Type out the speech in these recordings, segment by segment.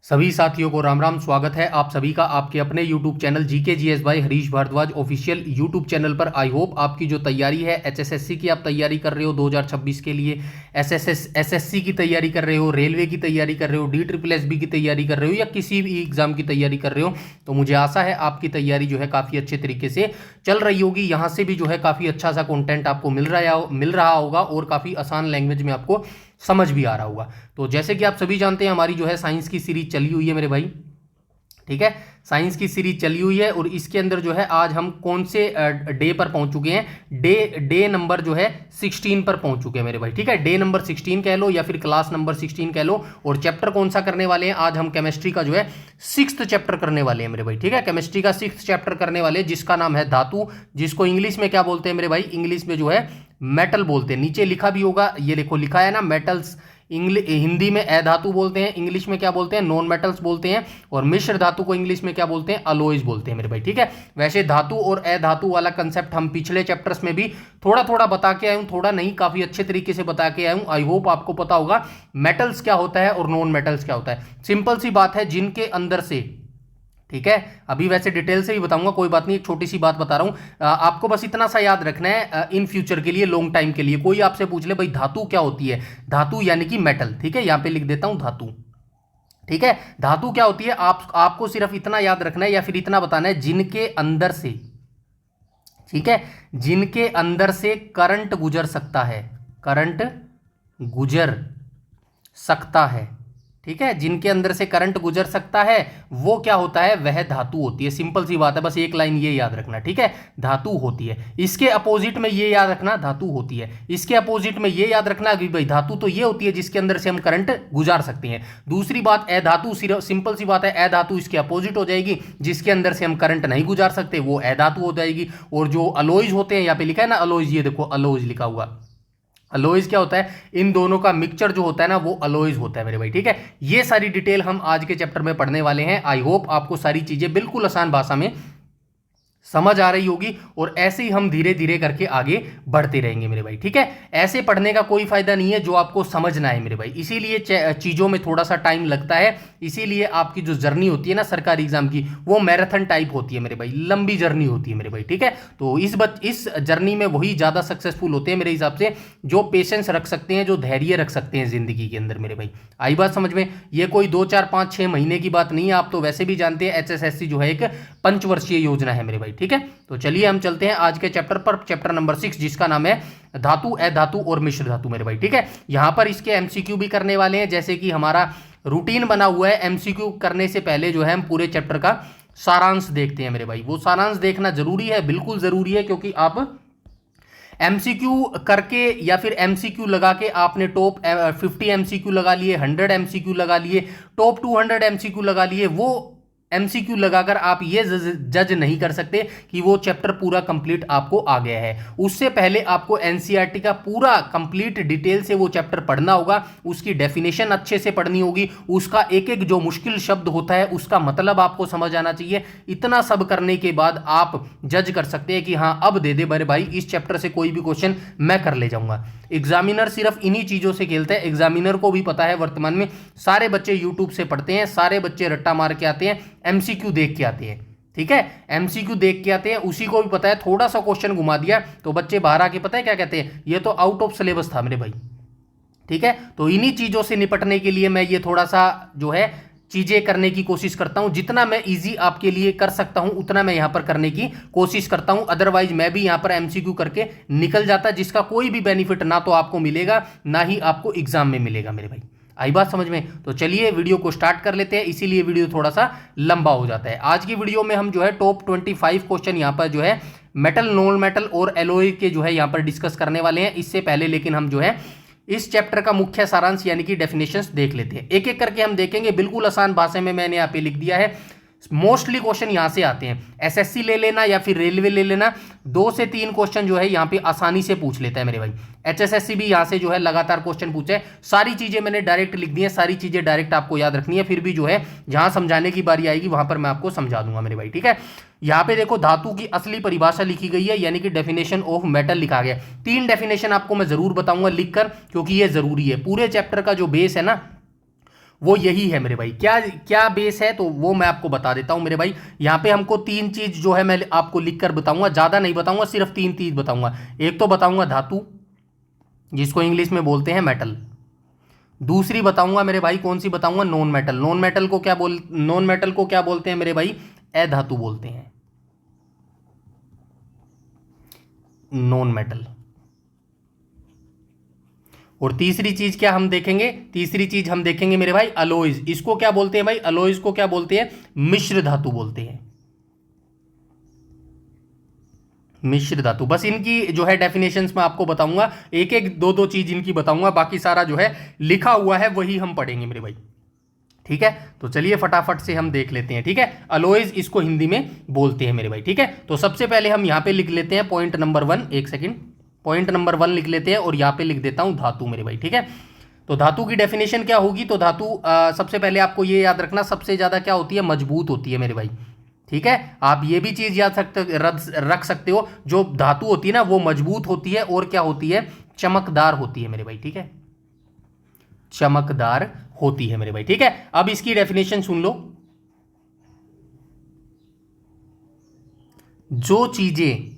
सभी साथियों को राम राम। स्वागत है आप सभी का आपके अपने YouTube channel GK GS by Harish Bhardwaj official YouTube channel पर। आई होप आपकी जो तैयारी है एचएसएससी की आप तैयारी कर रहे हो 2026 के लिए, एसएससी की तैयारी कर रहे हो, रेलवे की तैयारी कर रहे हो, DSSB की तैयारी कर रहे हो या किसी भी एग्जाम की तैयारी कर रहे हो, तो मुझे आशा है आपकी तैयारी जो है काफ़ी अच्छे तरीके से चल रही होगी। यहाँ से भी जो है काफ़ी अच्छा सा कंटेंट आपको मिल रहा होगा और काफ़ी आसान लैंग्वेज में आपको समझ भी आ रहा होगा। तो जैसे कि आप सभी जानते हैं हमारी जो है साइंस की सीरीज चली हुई है मेरे भाई, ठीक है। साइंस की सीरीज चली हुई है और इसके अंदर जो है आज हम कौन से डे पर पहुंच चुके हैं, डे नंबर जो है 16 पर पहुंच चुके हैं मेरे भाई, ठीक है। डे नंबर 16 कह लो या फिर क्लास नंबर 16 कह लो। और चैप्टर कौन सा करने वाले हैं आज हम? केमिस्ट्री का जो है 6th चैप्टर करने वाले हैं मेरे भाई, ठीक है। केमिस्ट्री का 6th चैप्टर करने वाले हैं जिसका नाम है धातु, जिसको इंग्लिश में क्या बोलते हैं मेरे भाई? इंग्लिश में जो है मेटल बोलते हैं। नीचे लिखा भी होगा, ये देखो लिखा है ना मेटल्स। हिंदी में अधातु बोलते हैं, इंग्लिश में क्या बोलते हैं? नॉन मेटल्स बोलते हैं। और मिश्र धातु को इंग्लिश में क्या बोलते हैं? अलॉयज बोलते हैं मेरे भाई, ठीक है। वैसे धातु और अधातु वाला कंसेप्ट हम पिछले चैप्टर्स में भी थोड़ा थोड़ा बता के आया हूं, थोड़ा नहीं काफी अच्छे तरीके से बता के आया हूं। आई होप आपको पता होगा मेटल्स क्या होता है और नॉन मेटल्स क्या होता है। सिंपल सी बात है, जिनके अंदर से, ठीक है। अभी वैसे डिटेल से भी बताऊंगा, कोई बात नहीं, एक छोटी सी बात बता रहा हूं। आपको बस इतना सा याद रखना है इन फ्यूचर के लिए, लॉन्ग टाइम के लिए। कोई आपसे पूछ ले भाई धातु क्या होती है, धातु यानी कि मेटल, ठीक है। यहां पे लिख देता हूं धातु, ठीक है। धातु क्या होती है आपको सिर्फ इतना याद रखना है या फिर इतना बताना है, जिनके अंदर से, ठीक है, जिनके अंदर से करंट गुजर सकता है, करंट गुजर सकता है, ठीक है। जिनके अंदर से करंट गुजर सकता है वो क्या होता है? वह धातु होती है। सिंपल सी बात है, बस एक लाइन ये याद रखना, ठीक है। धातु होती है। इसके अपोजिट में ये याद रखना, धातु होती है। इसके अपोजिट में ये याद रखना कि भाई धातु तो ये होती है जिसके अंदर से हम करंट गुजार सकते हैं। दूसरी बात अधातु, सिंपल सी बात है, अधातु इसके अपोजिट हो जाएगी, जिसके अंदर से हम करंट नहीं गुजार सकते वो अधातु हो जाएगी। और जो अलॉयज होते हैं, यहाँ पे लिखा है ना अलॉयज, ये देखो अलॉयज लिखा हुआ। अलॉयज क्या होता है? इन दोनों का मिक्सचर जो होता है ना वो अलॉयज होता है मेरे भाई, ठीक है। ये सारी डिटेल हम आज के चैप्टर में पढ़ने वाले हैं। आई होप आपको सारी चीजें बिल्कुल आसान भाषा में समझ आ रही होगी और ऐसे ही हम धीरे धीरे करके आगे बढ़ते रहेंगे मेरे भाई, ठीक है। ऐसे पढ़ने का कोई फायदा नहीं है जो आपको समझना है मेरे भाई, इसीलिए चीजों में थोड़ा सा टाइम लगता है। इसीलिए आपकी जो जर्नी होती है ना सरकारी एग्जाम की, वो मैराथन टाइप होती है मेरे भाई, लंबी जर्नी होती है मेरे भाई, ठीक है। तो इस जर्नी में वही ज्यादा सक्सेसफुल होते हैं मेरे हिसाब से जो पेशेंस रख सकते हैं, जो धैर्य रख सकते हैं जिंदगी के अंदर मेरे भाई। आई बात समझ में? ये कोई 2 4 5 6 महीने की बात नहीं है। आप तो वैसे भी जानते हैं एचएसएससी जो है एक पंचवर्षीय योजना है मेरे भाई, ठीक है। तो चलिए हम चलते हैं आज के चैप्टर पर, चैप्टर नंबर 6 जिसका नाम है धातु, अधातु और मिश्र धातु मेरे भाई, ठीक है। यहां पर इसके एमसीक्यू भी करने वाले हैं, जैसे कि हमारा रूटीन बना हुआ है। एमसीक्यू करने से पहले जो है हम पूरे चैप्टर का सारांश देखते हैं मेरे भाई। वो सारांश देखना जरूरी है, बिल्कुल जरूरी है, क्योंकि आप एमसीक्यू करके या फिर एमसीक्यू लगा के आपने टॉप 50 एमसीक्यू लगा लिए, 100 एमसीक्यू लगा लिए, टॉप 200 एमसीक्यू लगा लिए, वो एमसीक्यू लगाकर आप ये जज नहीं कर सकते कि वो चैप्टर पूरा कंप्लीट आपको आ गया है। उससे पहले आपको एनसीईआरटी का पूरा कंप्लीट डिटेल से वो चैप्टर पढ़ना होगा, उसकी डेफिनेशन अच्छे से पढ़नी होगी, उसका एक एक जो मुश्किल शब्द होता है उसका मतलब आपको समझ आना चाहिए। इतना सब करने के बाद आप जज कर सकते हैं कि हाँ अब दे दे मेरे भाई, इस चैप्टर से कोई भी क्वेश्चन मैं कर ले जाऊंगा। एग्जामिनर सिर्फ इन्हीं चीजों से खेलता है। एग्जामिनर को भी पता है वर्तमान में सारे बच्चे यूट्यूब से पढ़ते हैं, सारे बच्चे रट्टा मार के आते हैं, एमसीक्यू देख के आते हैं, ठीक है। एमसीक्यू देख के आते हैं, उसी को भी पता है थोड़ा सा क्वेश्चन घुमा दिया तो बच्चे बाहर आके पता है क्या कहते हैं? ये तो आउट ऑफ सिलेबस था मेरे भाई, ठीक है। तो इन्हीं चीजों से निपटने के लिए मैं ये थोड़ा सा जो है चीजें करने की कोशिश करता हूं। जितना मैं इजी आपके लिए कर सकता हूं उतना मैं यहां पर करने की कोशिश करता हूं। अदरवाइज मैं भी यहां पर एमसीक्यू करके निकल जाता, जिसका कोई भी बेनिफिट ना तो आपको मिलेगा ना ही आपको एग्जाम में मिलेगा मेरे भाई। आई बात समझ में? तो चलिए वीडियो को स्टार्ट कर लेते हैं, इसीलिए वीडियो थोड़ा सा लंबा हो जाता है। आज की वीडियो में हम जो है टॉप 25 क्वेश्चन यहां पर जो है मेटल, नॉन मेटल और एलॉय के जो है यहां पर डिस्कस करने वाले हैं। इससे पहले लेकिन हम जो है इस चैप्टर का मुख्य सारांश यानी कि डेफिनेशंस देख लेते हैं। एक एक करके हम देखेंगे, बिल्कुल आसान भाषा में मैंने यहाँ पे लिख दिया है। मोस्टली क्वेश्चन यहां से आते हैं, एसएससी ले लेना या फिर रेलवे ले लेना, 2 से 3 क्वेश्चन जो है यहां पे आसानी से पूछ लेता है मेरे भाई। एचएसएससी भी यहां से जो है लगातार क्वेश्चन पूछे है। सारी चीजें मैंने डायरेक्ट लिख दी है, सारी चीजें डायरेक्ट आपको याद रखनी है, फिर भी जो है जहां समझाने की बारी आएगी वहां पर मैं आपको समझा दूंगा मेरे भाई, ठीक है। यहां पे देखो धातु की असली परिभाषा लिखी गई है, यानी कि डेफिनेशन ऑफ मेटल लिखा गया। 3 डेफिनेशन आपको मैं जरूर बताऊंगा लिखकर, क्योंकि ये जरूरी है। पूरे चैप्टर का जो बेस है ना वो यही है मेरे भाई। क्या क्या बेस है तो वो मैं आपको बता देता हूं मेरे भाई। यहां पे हमको तीन चीज जो है मैं आपको लिखकर बताऊंगा, ज्यादा नहीं बताऊंगा, सिर्फ तीन चीज बताऊंगा। एक तो बताऊंगा धातु, जिसको इंग्लिश में बोलते हैं मेटल। दूसरी बताऊंगा मेरे भाई कौन सी बताऊंगा, नॉन मेटल। नॉन मेटल को क्या बोलते हैं मेरे भाई, अधातु बोलते हैं, नॉन मेटल। और तीसरी चीज क्या हम देखेंगे, तीसरी चीज हम देखेंगे मेरे भाई अलॉयज। इसको क्या बोलते हैं भाई, अलॉयज को क्या बोलते हैं, मिश्र धातु बोलते हैं, मिश्र धातु। बस इनकी जो है डेफिनेशंस मैं आपको बताऊंगा, एक एक दो दो चीज इनकी बताऊंगा, बाकी सारा जो है लिखा हुआ है वही हम पढ़ेंगे मेरे भाई। ठीक है, तो चलिए फटाफट से हम देख लेते हैं। ठीक है, अलॉयज इसको हिंदी में बोलते हैं मेरे भाई। ठीक है, तो सबसे पहले हम यहां पे लिख लेते हैं पॉइंट नंबर 1, एक सेकेंड, पॉइंट नंबर 1 लिख लेते हैं और यहां पे लिख देता हूं धातु मेरे भाई। ठीक है, तो धातु की डेफिनेशन क्या होगी, तो धातु सबसे पहले आपको ये याद रखना सबसे ज्यादा क्या होती है, मजबूत होती है मेरे भाई। ठीक है, आप ये भी चीज याद रख सकते हो, जो धातु होती है ना वो मजबूत होती है और क्या होती है, चमकदार होती है मेरे भाई। ठीक है, चमकदार होती है मेरे भाई। ठीक है, अब इसकी डेफिनेशन सुन लो। जो चीजें,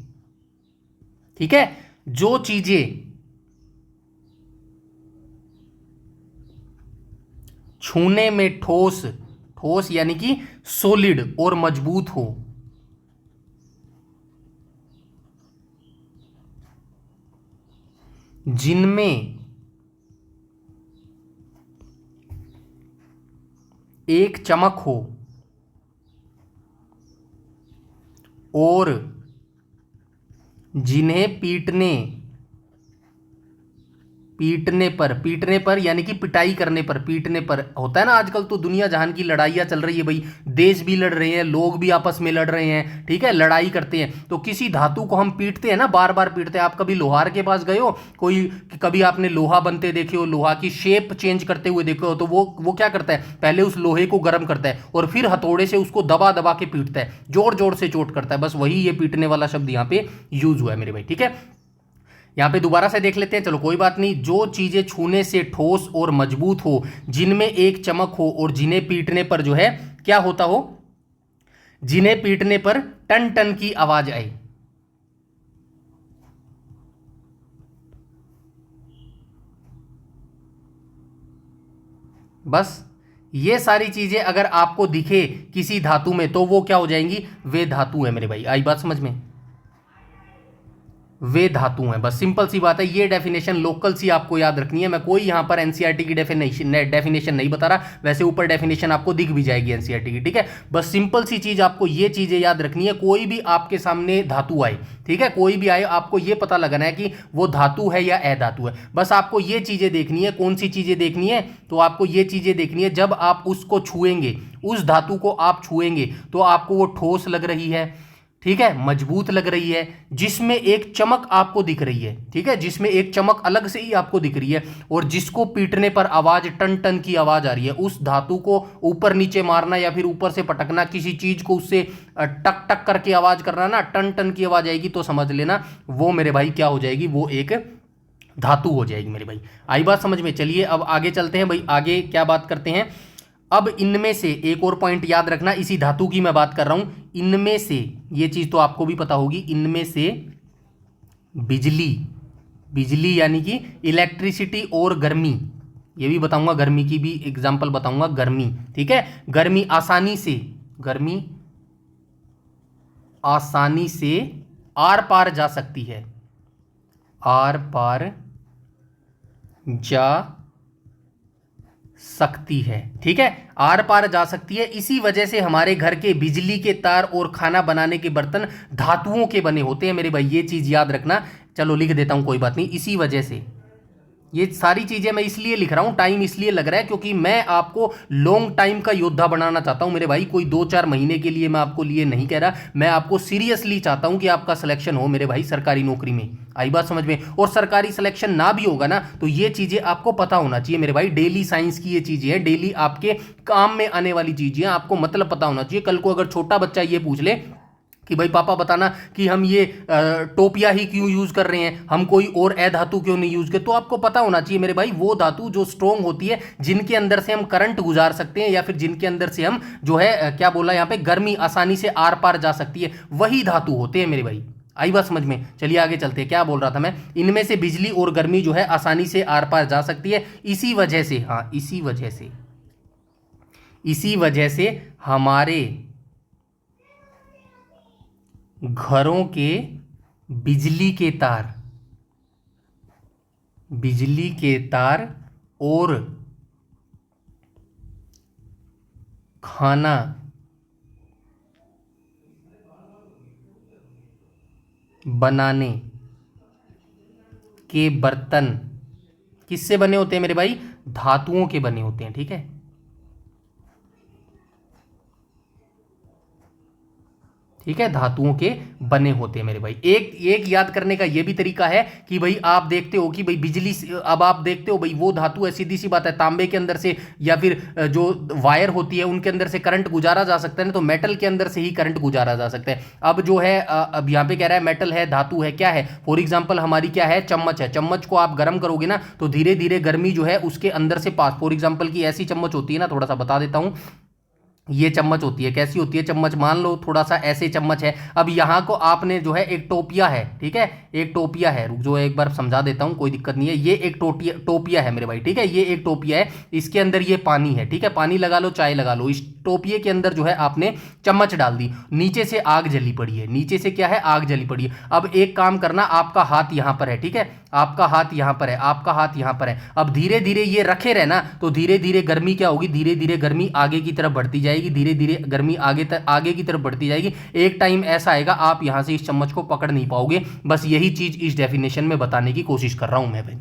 ठीक है, जो चीजें छूने में ठोस, ठोस यानी कि सॉलिड और मजबूत हो, जिनमें एक चमक हो और जिन्हें पीटने पर यानी कि पिटाई करने पर, पीटने पर होता है ना, आजकल तो दुनिया जहान की लड़ाइयाँ चल रही है भाई, देश भी लड़ रहे हैं, लोग भी आपस में लड़ रहे हैं। ठीक है, लड़ाई करते हैं, तो किसी धातु को हम पीटते हैं ना, बार बार पीटते हैं। आप कभी लोहार के पास गए हो, कोई कभी आपने लोहा बनते देखे हो, लोहा की शेप चेंज करते हुए देखे हो, तो वो क्या करता है, पहले उस लोहे को गर्म करता है और फिर हथौड़े से उसको दबा दबा के पीटता है, जोर जोर से चोट करता है। बस वही ये पीटने वाला शब्द यहाँ पे यूज हुआ है मेरे भाई। ठीक है, यहां पे दोबारा से देख लेते हैं, चलो कोई बात नहीं। जो चीजें छूने से ठोस और मजबूत हो, जिनमें एक चमक हो और जिन्हें पीटने पर जो है क्या होता हो, जिन्हें पीटने पर टन टन की आवाज आए। बस ये सारी चीजें अगर आपको दिखे किसी धातु में तो वो क्या हो जाएंगी, वे धातु है मेरे भाई। आई बात समझ में, वे धातु हैं, बस सिंपल सी बात है। ये डेफिनेशन लोकल सी आपको याद रखनी है। मैं कोई यहां पर एनसीईआरटी की डेफिनेशन नहीं बता रहा, वैसे ऊपर डेफिनेशन आपको दिख भी जाएगी एनसीईआरटी की। ठीक है, बस सिंपल सी चीज आपको ये चीजें याद रखनी है। कोई भी आपके सामने धातु आए, ठीक है, कोई भी आए, आपको ये पता लगाना है कि वो धातु है या अधातु है। बस आपको ये चीजें देखनी है। कौन सी चीजें देखनी है, तो आपको ये चीजें देखनी है, जब आप उसको छुएंगे, उस धातु को आप छुएंगे तो आपको वो ठोस लग रही है, ठीक है, मजबूत लग रही है, जिसमें एक चमक आपको दिख रही है, ठीक है, जिसमें एक चमक अलग से ही आपको दिख रही है, और जिसको पीटने पर आवाज टन टन की आवाज आ रही है। उस धातु को ऊपर नीचे मारना या फिर ऊपर से पटकना, किसी चीज को उससे टक टक करके आवाज करना ना, टन टन की आवाज आएगी, तो समझ लेना वो मेरे भाई क्या हो जाएगी, वो एक धातु हो जाएगी मेरे भाई। आई बात समझ में। चलिए अब आगे चलते हैं भाई, आगे क्या बात करते हैं। अब इनमें से एक और पॉइंट याद रखना, इसी धातु की मैं बात कर रहा हूं, इनमें से, ये चीज तो आपको भी पता होगी, इनमें से बिजली, बिजली यानी कि इलेक्ट्रिसिटी और गर्मी, ये भी बताऊंगा, गर्मी की भी एग्जांपल बताऊंगा, गर्मी, ठीक है, गर्मी आसानी से, गर्मी आसानी से आर पार जा सकती है, आर पार जा सकती है, ठीक है, आर पार जा सकती है। इसी वजह से हमारे घर के बिजली के तार और खाना बनाने के बर्तन धातुओं के बने होते हैं मेरे भाई, ये चीज याद रखना। चलो लिख देता हूं, कोई बात नहीं। इसी वजह से ये सारी चीजें मैं इसलिए लिख रहा हूं, टाइम इसलिए लग रहा है क्योंकि मैं आपको लॉन्ग टाइम का योद्धा बनाना चाहता हूं मेरे भाई। कोई 2-4 महीने के लिए मैं आपको लिए नहीं कह रहा, मैं आपको सीरियसली चाहता हूं कि आपका सिलेक्शन हो मेरे भाई सरकारी नौकरी में। आई बात समझ में। और सरकारी सिलेक्शन ना भी होगा ना, तो ये चीजें आपको पता होना चाहिए मेरे भाई। डेली साइंस की ये चीजें हैं, डेली आपके काम में आने वाली चीजें हैं, आपको मतलब पता होना चाहिए। कल को अगर छोटा बच्चा ये पूछ ले कि भाई पापा बताना कि हम ये टोपिया ही क्यों यूज कर रहे हैं, हम कोई और अधातु क्यों नहीं यूज कर। तो आपको पता होना चाहिए मेरे भाई वो धातु जो स्ट्रोंग होती है, जिनके अंदर से हम करंट गुजार सकते हैं, या फिर जिनके अंदर से हम जो है क्या बोला यहाँ पे, गर्मी आसानी से आर पार जा सकती है, वही धातु होते हैं मेरे भाई। आई बात समझ में? चलिए आगे चलते हैं। क्या बोल रहा था मैं, इनमें से बिजली और गर्मी जो है आसानी से आर पार जा सकती है, इसी वजह से, हाँ इसी वजह से हमारे घरों के बिजली के तार और खाना बनाने के बर्तन किससे बने होते हैं मेरे भाई? धातुओं के बने होते हैं। ठीक है, ठीक है, धातुओं के बने होते हैं मेरे भाई। एक याद करने का यह भी तरीका है कि भाई आप देखते हो कि भाई बिजली, अब आप देखते हो भाई वो धातु है, सीधी सी बात है, तांबे के अंदर से या फिर जो वायर होती है उनके अंदर से करंट गुजारा जा सकता है ना, तो मेटल के अंदर से ही करंट गुजारा जा सकता है। अब जो है अब यहाँ पे कह रहा है मेटल है, धातु है, क्या है? फॉर एग्जाम्पल हमारी क्या है, चम्मच है। चम्मच को आप गर्म करोगे ना तो धीरे धीरे गर्मी जो है उसके अंदर से पास, फॉर एग्जाम्पल की ऐसी चम्मच होती है ना, थोड़ा सा बता देता हूं, ये चम्मच होती है, कैसी होती है चम्मच, मान लो थोड़ा सा ऐसे चम्मच है। अब यहाँ को आपने जो है एक टोपिया है, ठीक है, एक टोपिया है, रुक जो एक बार समझा देता हूँ, कोई दिक्कत नहीं है। ये एक टोपिया है मेरे भाई, ठीक है, ये एक टोपिया है, इसके अंदर ये पानी है, ठीक है, पानी लगा लो, चाय लगा लो, इस टोपिए के अंदर जो है आपने चम्मच डाल दी, नीचे से आग जली पड़ी है, नीचे से क्या है, आग जली पड़ी है। अब एक काम करना, आपका हाथ यहाँ पर है, ठीक है, आपका हाथ यहाँ पर है, आपका हाथ यहाँ पर है। अब धीरे धीरे ये रखे रहना, तो धीरे धीरे गर्मी क्या होगी, धीरे धीरे गर्मी आगे की तरफ बढ़ती जाएगी, धीरे धीरे गर्मी आगे की तरफ बढ़ती जाएगी। एक टाइम ऐसा आएगा आप यहां से इस चम्मच को पकड़ नहीं पाओगे। बस यही चीज इस डेफिनेशन में बताने की कोशिश कर रहा हूं मैं भाई।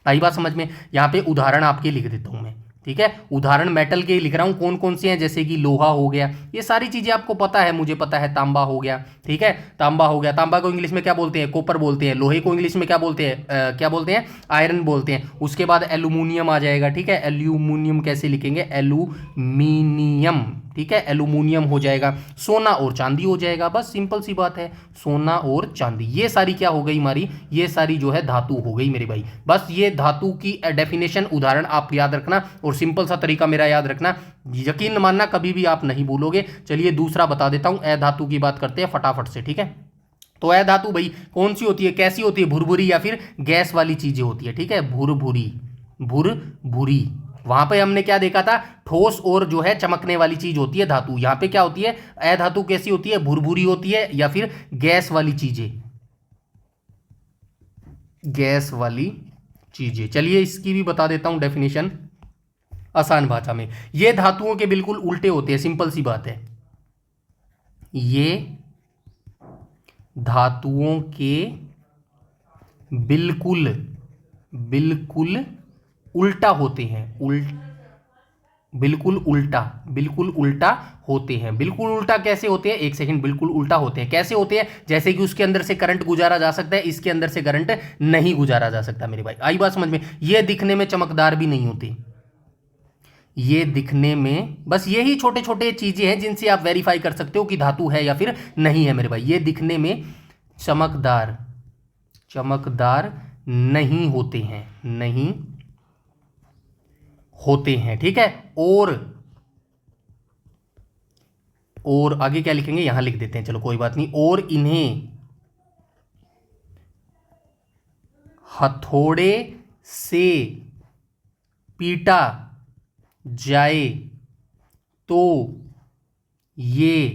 आई बात समझ में? यहां पे उदाहरण आपके लिख देता हूं मैं, ठीक है, उदाहरण मेटल के लिख रहा हूं, कौन कौन से हैं, जैसे कि लोहा हो गया, ये सारी चीजें आपको पता है, मुझे पता है, तांबा हो गया, ठीक है, तांबा हो गया, तांबा को इंग्लिश में क्या बोलते हैं, कॉपर बोलते हैं, लोहे को इंग्लिश में क्या बोलते हैं, क्या बोलते हैं, आयरन बोलते हैं। उसके बाद एल्यूमिनियम आ जाएगा, ठीक है, एल्यूमिनियम कैसे लिखेंगे, एल्यूमिनियम, ठीक है, एल्यूमिनियम हो जाएगा। सोना और चांदी हो जाएगा, बस सिंपल सी बात है, सोना और चांदी, ये सारी क्या हो गई हमारी, ये सारी जो है धातु हो गई मेरे भाई। बस ये धातु की डेफिनेशन उदाहरण आप याद रखना, और सिंपल सा तरीका मेरा याद रखना, यकीन मानना कभी भी आप नहीं भूलोगे। चलिए दूसरा बता देता हूं, अधातु की बात करते हैं फटाफट से, ठीक है। तो अधातु भाई कौन सी होती है, कैसी होती है, भुरभुरी या फिर गैस वाली चीजें होती है, ठीक है, भुरभुरी, भुरभुरी। वहां पे हमने क्या देखा था, ठोस और जो है चमकने वाली चीज होती है धातु। यहां पे क्या होती है, अधातु कैसी होती है, भुरभुरी होती है या फिर गैस वाली चीजें, गैस वाली चीजें। चलिए इसकी भी बता देता हूं डेफिनेशन आसान भाषा में। ये धातुओं के बिल्कुल उल्टे होते हैं, सिंपल सी बात है, ये धातुओं के बिल्कुल बिल्कुल उल्टा होते हैं, बिल्कुल उल्टा होते हैं। बिल्कुल उल्टा कैसे होते हैं, एक सेकंड, बिल्कुल उल्टा होते हैं कैसे होते हैं, जैसे कि उसके अंदर से करंट गुजारा जा सकता है, इसके अंदर से करंट नहीं गुजारा जा सकता मेरे भाई। आई बात समझ में? ये दिखने में चमकदार भी नहीं होते, ये दिखने में, बस यही छोटे छोटे चीजें हैं जिनसे आप वेरीफाई कर सकते हो कि धातु है या फिर नहीं है मेरे भाई। ये दिखने में चमकदार नहीं होते हैं, नहीं होते हैं, ठीक है। और आगे क्या लिखेंगे, यहां लिख देते हैं, चलो कोई बात नहीं। और इन्हें हथौड़े से पीटा जाए तो ये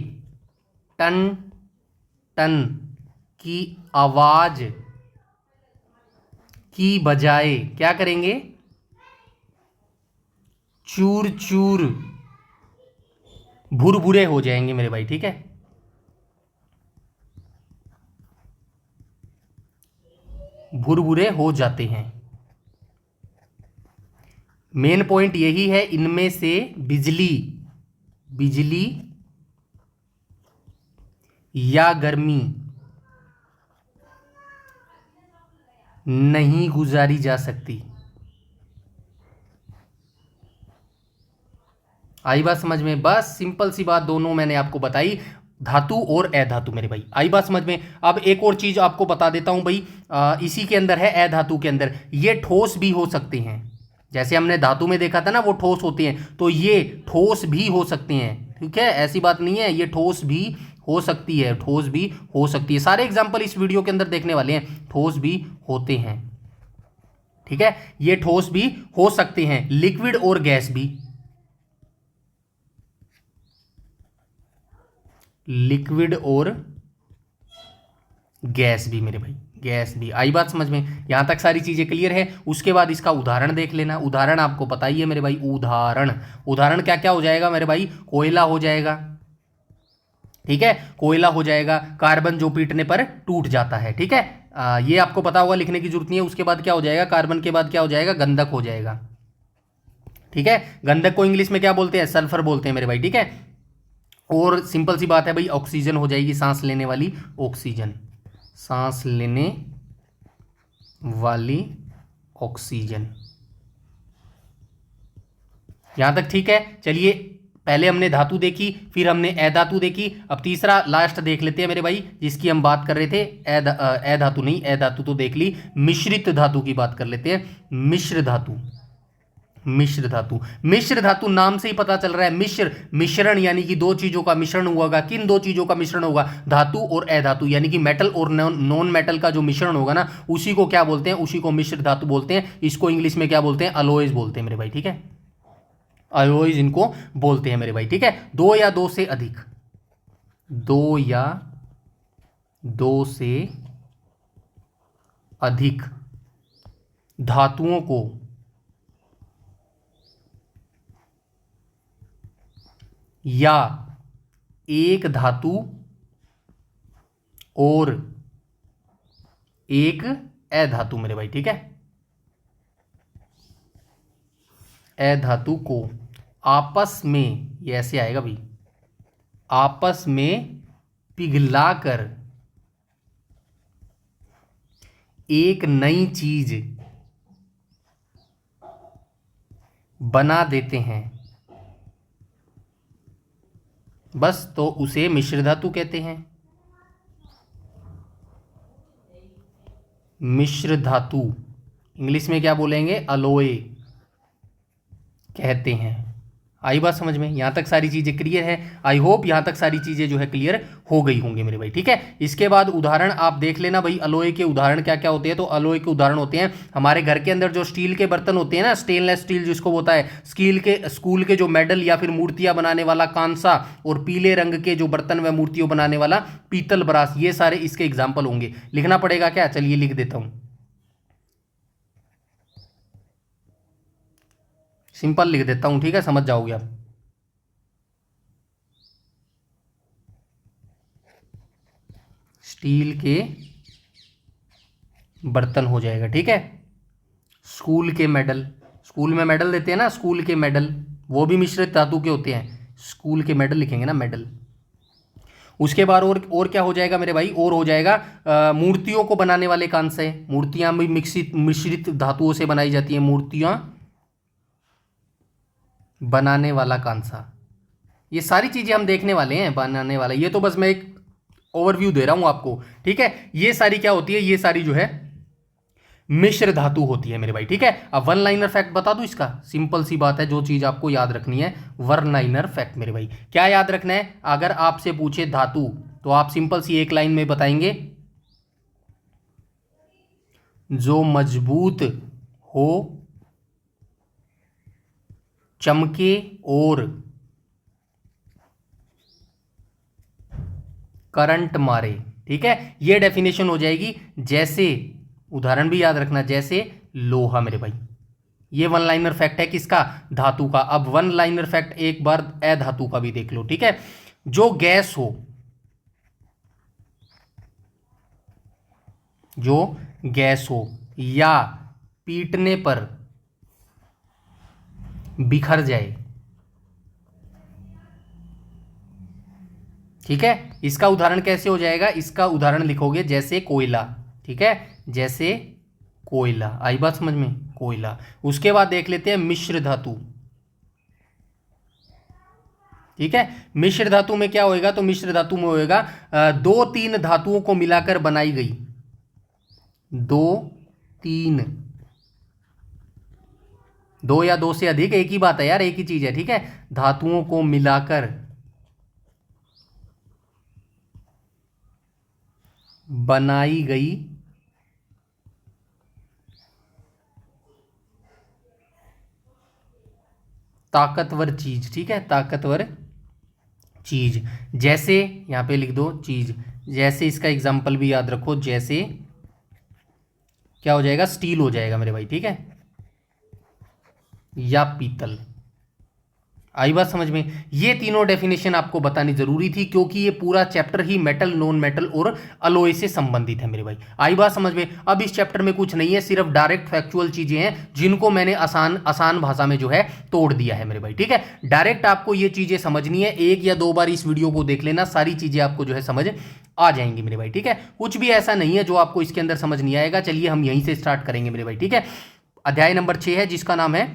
टन टन की आवाज की बजाय क्या करेंगे, चूर चूर भुरभुरे हो जाएंगे मेरे भाई, ठीक है, भुरभुरे हो जाते हैं। मेन पॉइंट यही है, इनमें से बिजली या गर्मी नहीं गुजारी जा सकती। आई बात समझ में? बस सिंपल सी बात दोनों मैंने आपको बताई। धातु और अधातु मेरे भाई, आई बात समझ में। अब एक और चीज आपको बता देता हूं भाई, इसी के अंदर है अधातु के अंदर, ये ठोस भी हो सकते हैं। जैसे हमने धातु में देखा था ना वो ठोस होते हैं, तो ये ठोस भी हो सकते हैं, ठीक है, ऐसी बात नहीं है, ये ठोस भी हो सकती है, ठोस भी हो सकती है। सारे एग्जाम्पल इस वीडियो के अंदर देखने वाले हैं, ठोस भी होते हैं, ठीक है, ये ठोस भी हो सकते हैं। लिक्विड और गैस भी, लिक्विड और गैस भी मेरे भाई, गैस भी, आई बात समझ में। यहां तक सारी चीजें क्लियर है। उसके बाद इसका उदाहरण देख लेना। उदाहरण आपको पता ही है मेरे भाई, उदाहरण, उदाहरण क्या क्या हो जाएगा मेरे भाई, कोयला हो जाएगा, ठीक है, कोयला हो जाएगा, कार्बन जो पीटने पर टूट जाता है, ठीक है, ये आपको पता होगा, लिखने की जरूरत नहीं है। उसके बाद क्या हो जाएगा, कार्बन के बाद क्या हो जाएगा, गंधक हो जाएगा, ठीक है, गंधक को इंग्लिश में क्या बोलते हैं, सल्फर बोलते हैं मेरे भाई, ठीक है। और सिंपल सी बात है भाई, ऑक्सीजन हो जाएगी, सांस लेने वाली ऑक्सीजन, सांस लेने वाली ऑक्सीजन। यहां तक ठीक है। चलिए, पहले हमने धातु देखी, फिर हमने अधातु देखी, अब तीसरा लास्ट देख लेते हैं मेरे भाई, जिसकी हम बात कर रहे थे, अधातु नहीं, अधातु तो देख ली, मिश्रित धातु की बात कर लेते हैं। मिश्र धातु, मिश्र धातु, मिश्र धातु नाम से ही पता चल रहा है, मिश्र, मिश्रण, यानी कि दो चीजों का मिश्रण होगा। किन दो चीजों का मिश्रण होगा, धातु और अधातु, यानी कि मेटल और नॉन मेटल का जो मिश्रण होगा ना, उसी को क्या बोलते हैं, उसी को मिश्र धातु बोलते हैं। इसको इंग्लिश में क्या बोलते हैं, अलॉयज बोलते हैं मेरे भाई, ठीक है, अलॉयज इनको बोलते हैं मेरे भाई, ठीक है। दो या दो से अधिक, दो या दो से अधिक धातुओं को या एक धातु और एक अधातु मेरे भाई, ठीक है, अधातु को आपस में, ये ऐसे आएगा भाई, आपस में पिघलाकर एक नई चीज बना देते हैं, बस, तो उसे मिश्र धातु कहते हैं। मिश्र धातु इंग्लिश में क्या बोलेंगे, अलॉय कहते हैं। आई बात समझ में, यहां तक सारी चीजें क्लियर है। आई होप यहां तक सारी चीजें जो है क्लियर हो गई होंगी मेरे भाई, ठीक है। इसके बाद उदाहरण आप देख लेना भाई, अलॉय के उदाहरण क्या क्या होते हैं। तो अलॉय के उदाहरण होते हैं हमारे घर के अंदर जो स्टील के बर्तन होते हैं ना, स्टेनलेस स्टील जिसको होता है, स्कूल के जो मेडल या फिर मूर्तियां बनाने वाला कांसा, और पीले रंग के जो बर्तन व मूर्तियों बनाने वाला पीतल ब्रास, ये सारे इसके एग्जाम्पल होंगे। लिखना पड़ेगा क्या, चलिए लिख देता हूं, सिंपल लिख देता हूं, ठीक है, समझ जाओगे आप। स्टील के बर्तन हो जाएगा, ठीक है। स्कूल के मेडल, स्कूल में मेडल देते हैं ना, स्कूल के मेडल, वो भी मिश्रित धातु के होते हैं, स्कूल के मेडल लिखेंगे ना, मेडल। उसके बाद और क्या हो जाएगा मेरे भाई, और हो जाएगा मूर्तियों को बनाने वाले कांसे, मूर्तियां भी मिश्रित धातुओं से बनाई जाती हैं, मूर्तियां बनाने वाला कांसा। ये सारी चीजें हम देखने वाले हैं, बनाने वाला, ये तो बस मैं एक ओवरव्यू दे रहा हूं आपको, ठीक है। ये सारी क्या होती है, ये सारी जो है मिश्र धातु होती है मेरे भाई, ठीक है। अब वन लाइनर फैक्ट बता दूं इसका, सिंपल सी बात है, जो चीज आपको याद रखनी है, वन लाइनर फैक्ट मेरे भाई। क्या याद रखना है, अगर आपसे पूछे धातु, तो आप सिंपल सी एक लाइन में बताएंगे, जो मजबूत हो, चमके और करंट मारे, ठीक है, ये डेफिनेशन हो जाएगी। जैसे, उदाहरण भी याद रखना, जैसे लोहा मेरे भाई। ये वन लाइनर फैक्ट है किसका, धातु का। अब वन लाइनर फैक्ट एक बार अधातु का भी देख लो, ठीक है। जो गैस हो, जो गैस हो या पीटने पर बिखर जाए, ठीक है, इसका उदाहरण कैसे हो जाएगा, इसका उदाहरण लिखोगे जैसे कोयला, ठीक है, जैसे कोयला। आई बात समझ में, कोयला। उसके बाद देख लेते हैं मिश्र धातु, ठीक है। मिश्र धातु में क्या होएगा, तो मिश्र धातु में होएगा दो तीन धातुओं को मिलाकर बनाई गई, दो तीन, दो या दो से अधिक, एक ही बात है यार, एक ही चीज है, ठीक है। धातुओं को मिलाकर बनाई गई ताकतवर चीज, ठीक है, ताकतवर चीज। जैसे यहां पे लिख दो चीज, जैसे इसका एग्जांपल भी याद रखो, जैसे क्या हो जाएगा, स्टील हो जाएगा मेरे भाई, ठीक है, या पीतल। आई बात समझ में। ये तीनों डेफिनेशन आपको बतानी जरूरी थी क्योंकि ये पूरा चैप्टर ही मेटल, नॉन मेटल और अलॉय से संबंधित है मेरे भाई। आई बात समझ में। अब इस चैप्टर में कुछ नहीं है, सिर्फ डायरेक्ट फैक्चुअल चीजें हैं जिनको मैंने आसान भाषा में जो है तोड़ दिया है मेरे भाई, ठीक है। डायरेक्ट आपको ये चीजें समझनी है, एक या दो बार इस वीडियो को देख लेना, सारी चीजें आपको जो है समझ आ जाएंगी मेरे भाई, ठीक है। कुछ भी ऐसा नहीं है जो आपको इसके अंदर समझ नहीं आएगा। चलिए हम यहीं से स्टार्ट करेंगे मेरे भाई, ठीक है। अध्याय नंबर 6 है जिसका नाम है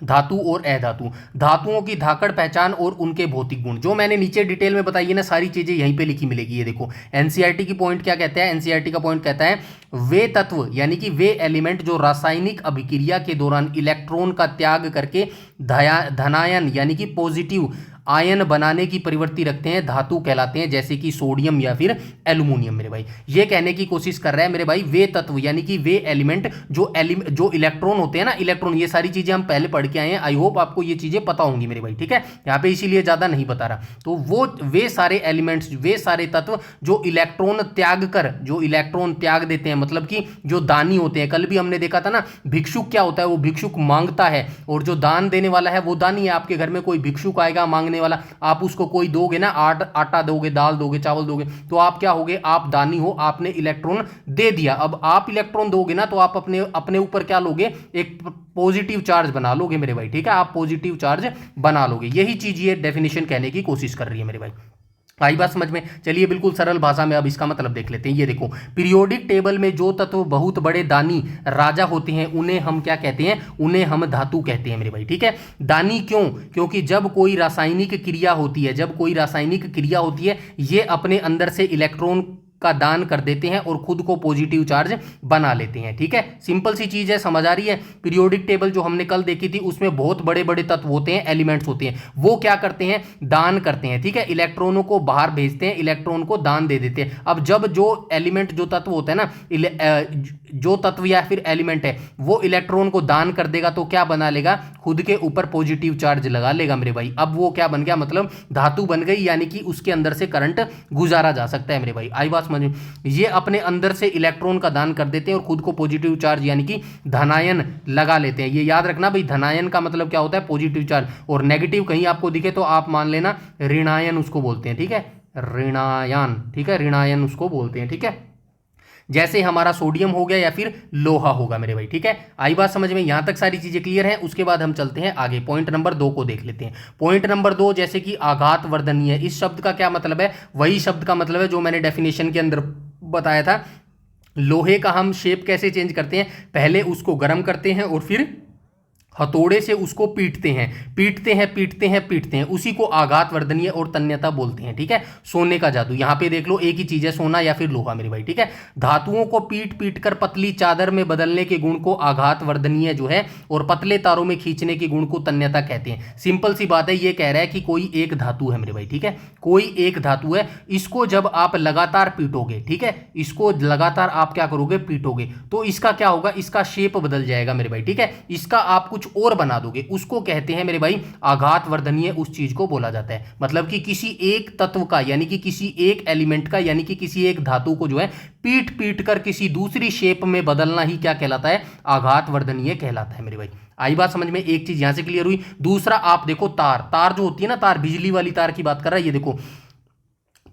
धातु और अधातु। धातुओं की धाकड़ पहचान और उनके भौतिक गुण, जो मैंने नीचे डिटेल में बताई है ना, सारी चीजें यहीं पे लिखी मिलेगी। ये देखो एनसीईआरटी की पॉइंट क्या कहता है, एनसीईआरटी का पॉइंट कहता है वे तत्व यानी कि वे एलिमेंट जो रासायनिक अभिक्रिया के दौरान इलेक्ट्रॉन का त्याग करके धनायन यानी कि पॉजिटिव आयन बनाने की प्रवृत्ति रखते हैं, धातु कहलाते हैं, जैसे कि सोडियम या फिर एल्यूमिनियम मेरे भाई। ये कहने की कोशिश कर रहा है मेरे भाई वे तत्व यानी कि वे एलिमेंट जो इलेक्ट्रॉन होते हैं ना, इलेक्ट्रॉन, ये सारी चीजें हम पहले पढ़ के आए हैं, आई होप आपको ये चीजें पता होंगी मेरे भाई, ठीक है। यहाँ पे इसीलिए ज्यादा नहीं बता रहा। तो वो वे सारे एलिमेंट्स, वे सारे तत्व जो इलेक्ट्रॉन त्याग देते हैं, मतलब कि जो दानी होते हैं। कल भी हमने देखा था ना, भिक्षुक क्या होता है, वो भिक्षुक मांगता है, और जो दान देने वाला है वो दानी है। आपके घर में कोई भिक्षुक आएगा मांगने वाला, आप उसको कोई दोगे ना, आटा दोगे, दाल दोगे, चावल दोगे, तो आप क्या होगे, आप दानी हो, आपने इलेक्ट्रॉन दे दिया। अब आप इलेक्ट्रॉन दोगे ना, तो आप अपने ऊपर क्या लोगे, एक पॉजिटिव चार्ज बना लोगे मेरे भाई, ठीक है, आप पॉजिटिव चार्ज बना लोगे। यही चीज ये डेफिनेशन कहने की कोशिश कर रही है मेरे भाई। आई बात समझ में। चलिए बिल्कुल सरल भाषा में अब इसका मतलब देख लेते हैं। ये देखो, पीरियोडिक टेबल में जो तत्व बहुत बड़े दानी राजा होते हैं उन्हें हम क्या कहते हैं, उन्हें हम धातु कहते हैं मेरे भाई, ठीक है। दानी क्यों, क्योंकि जब कोई रासायनिक क्रिया होती है, ये अपने अंदर से इलेक्ट्रॉन का दान कर देते हैं और खुद को पॉजिटिव चार्ज बना लेते हैं, ठीक है। सिंपल सी चीज है, समझ आ रही है। पीरियोडिक टेबल जो हमने कल देखी थी उसमें बहुत बड़े बड़े तत्व होते हैं, एलिमेंट्स होते हैं, वो क्या करते हैं, दान करते हैं, ठीक है, इलेक्ट्रॉनों को बाहर भेजते हैं, इलेक्ट्रॉन को दान दे देते हैं। अब जब जो एलिमेंट, जो तत्व होता है ना, जो तत्व या फिर एलिमेंट है वो इलेक्ट्रॉन को दान कर देगा तो क्या बना लेगा, खुद के ऊपर पॉजिटिव चार्ज लगा लेगा मेरे भाई। अब वो क्या बन गया, मतलब धातु बन गई, यानी कि उसके अंदर से करंट गुजारा जा सकता है मेरे भाई। आई बात समझ में। ये अपने अंदर से इलेक्ट्रॉन का दान कर देते हैं और खुद को पॉजिटिव चार्ज यानी कि धनायन लगा लेते हैं। ये याद रखना भाई, धनायन का मतलब क्या होता है, पॉजिटिव चार्ज, और नेगेटिव कहीं आपको दिखे तो आप मान लेना ऋणायन उसको बोलते हैं, ठीक है, ऋणायन, ठीक है, ऋणायन उसको बोलते हैं, ठीक है। जैसे हमारा सोडियम हो गया या फिर लोहा होगा मेरे भाई, ठीक है। आई बात समझ में, यहां तक सारी चीजें क्लियर हैं। उसके बाद हम चलते हैं आगे, पॉइंट नंबर 2 को देख लेते हैं। पॉइंट नंबर 2, जैसे कि आघात वर्धनीय, इस शब्द का क्या मतलब है, वही शब्द का मतलब है जो मैंने डेफिनेशन के अंदर बताया था। लोहे का हम शेप कैसे चेंज करते हैं, पहले उसको गर्म करते हैं और फिर हथौड़े से उसको पीटते हैं, उसी को आघात वर्धनीय और तन्यता बोलते हैं, ठीक है। सोने का जादू, यहां पे देख लो एक ही चीज है, सोना या फिर लोहा मेरे भाई, ठीक है। धातुओं को पीट कर पतली चादर में बदलने के गुण को आघात वर्धनीय जो है, और पतले तारों में खींचने के गुण को तन्यता कहते हैं। सिंपल सी बात है, ये कह रहा है कि कोई एक धातु है मेरे भाई, ठीक है, कोई एक धातु है, इसको जब आप लगातार पीटोगे, ठीक है, इसको लगातार आप क्या करोगे, पीटोगे, तो इसका क्या होगा, इसका शेप बदल जाएगा मेरे भाई, ठीक है। इसका आप कुछ और बना दोगे, उसको कहते हैं मेरे भाई आघात वर्धनीय, उस चीज को बोला जाता है। मतलब कि किसी एक तत्व का, यानी कि किसी एक एलिमेंट का, यानी कि किसी एक धातु को जो है पीट कर किसी दूसरी शेप में बदलना ही क्या कहलाता है, आघात वर्धनीय कहलाता है मेरे भाई। आई बात समझ में, एक चीज यहां से क्लियर हुई। दूसरा आप देखो, तार जो होती है ना, तार, बिजली वाली तार की बात कर रहा है, ये देखो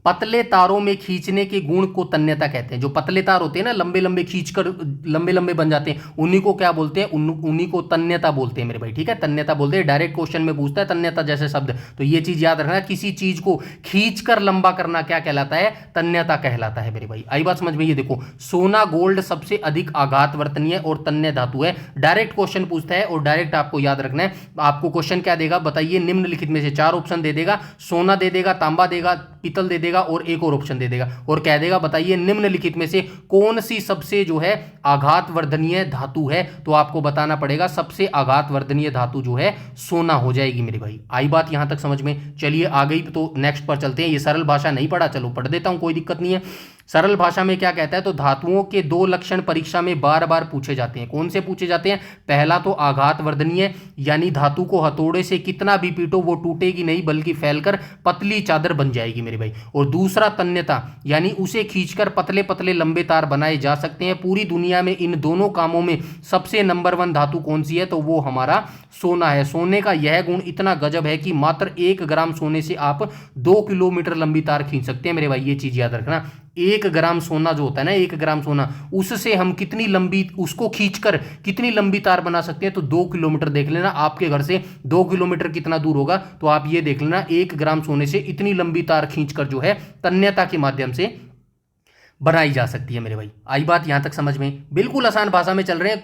पतले तारों में खींचने के गुण को तन्यता कहते हैं। जो पतले तार होते हैं ना, लंबे लंबे खींचकर लंबे लंबे बन जाते हैं, उन्हीं को क्या बोलते हैं, उन्हीं को तन्यता बोलते हैं मेरे भाई। ठीक है, तन्यता बोलते हैं। डायरेक्ट क्वेश्चन में पूछता है तन्यता जैसे शब्द, तो ये चीज याद रखना, किसी चीज को खींचकर लंबा करना क्या कहलाता है, तन्यता कहलाता है मेरे भाई। आई बात समझ में। ये देखो, सोना गोल्ड सबसे अधिक आघात वर्तनीय और तन्य धातु है। डायरेक्ट क्वेश्चन पूछता है और डायरेक्ट आपको याद रखना है। आपको क्वेश्चन क्या देगा बताइए, निम्नलिखित में से 4 ऑप्शन दे देगा, सोना दे देगा, तांबा देगा, पीतल दे देगा और एक और ऑप्शन दे देगा, और कह देगा बताइए निम्नलिखित में से कौन सी सबसे जो है आघात वर्धनीय धातु है। तो आपको बताना पड़ेगा सबसे आघात वर्धनीय धातु जो है सोना हो जाएगी मेरे भाई। आई बात यहां तक समझ में। चलिए आ गई तो नेक्स्ट पर चलते हैं। ये सरल भाषा नहीं पढ़ा, चलो पढ़ देता हूं, कोई दिक्कत नहीं है। सरल भाषा में क्या कहता है, तो धातुओं के 2 लक्षण परीक्षा में बार बार पूछे जाते हैं। कौन से पूछे जाते हैं, पहला तो आघात वर्धनीय, यानी धातु को हथौड़े से कितना भी पीटो वो टूटेगी नहीं बल्कि फैलकर पतली चादर बन जाएगी मेरे भाई। और दूसरा तन्यता, यानी उसे खींचकर पतले पतले लंबे तार बनाए जा सकते हैं। पूरी दुनिया में इन दोनों कामों में सबसे नंबर 1 धातु कौन सी है, तो वो हमारा सोना है। सोने का यह गुण इतना गजब है कि मात्र 1 ग्राम सोने से आप 2 किलोमीटर लंबी तार खींच सकते हैं मेरे भाई। ये चीज याद रखना, 1 ग्राम सोना जो होता है ना, 1 ग्राम सोना, उससे हम कितनी लंबी, उसको खींचकर कितनी लंबी तार बना सकते हैं, तो 2 किलोमीटर। देख लेना आपके घर से 2 किलोमीटर कितना दूर होगा, तो आप ये देख लेना 1 ग्राम सोने से इतनी लंबी तार खींचकर जो है तन्यता के माध्यम से बनाई जा सकती है मेरे भाई। आई बात यहां तक समझ में। बिल्कुल आसान भाषा में चल रहे हैं,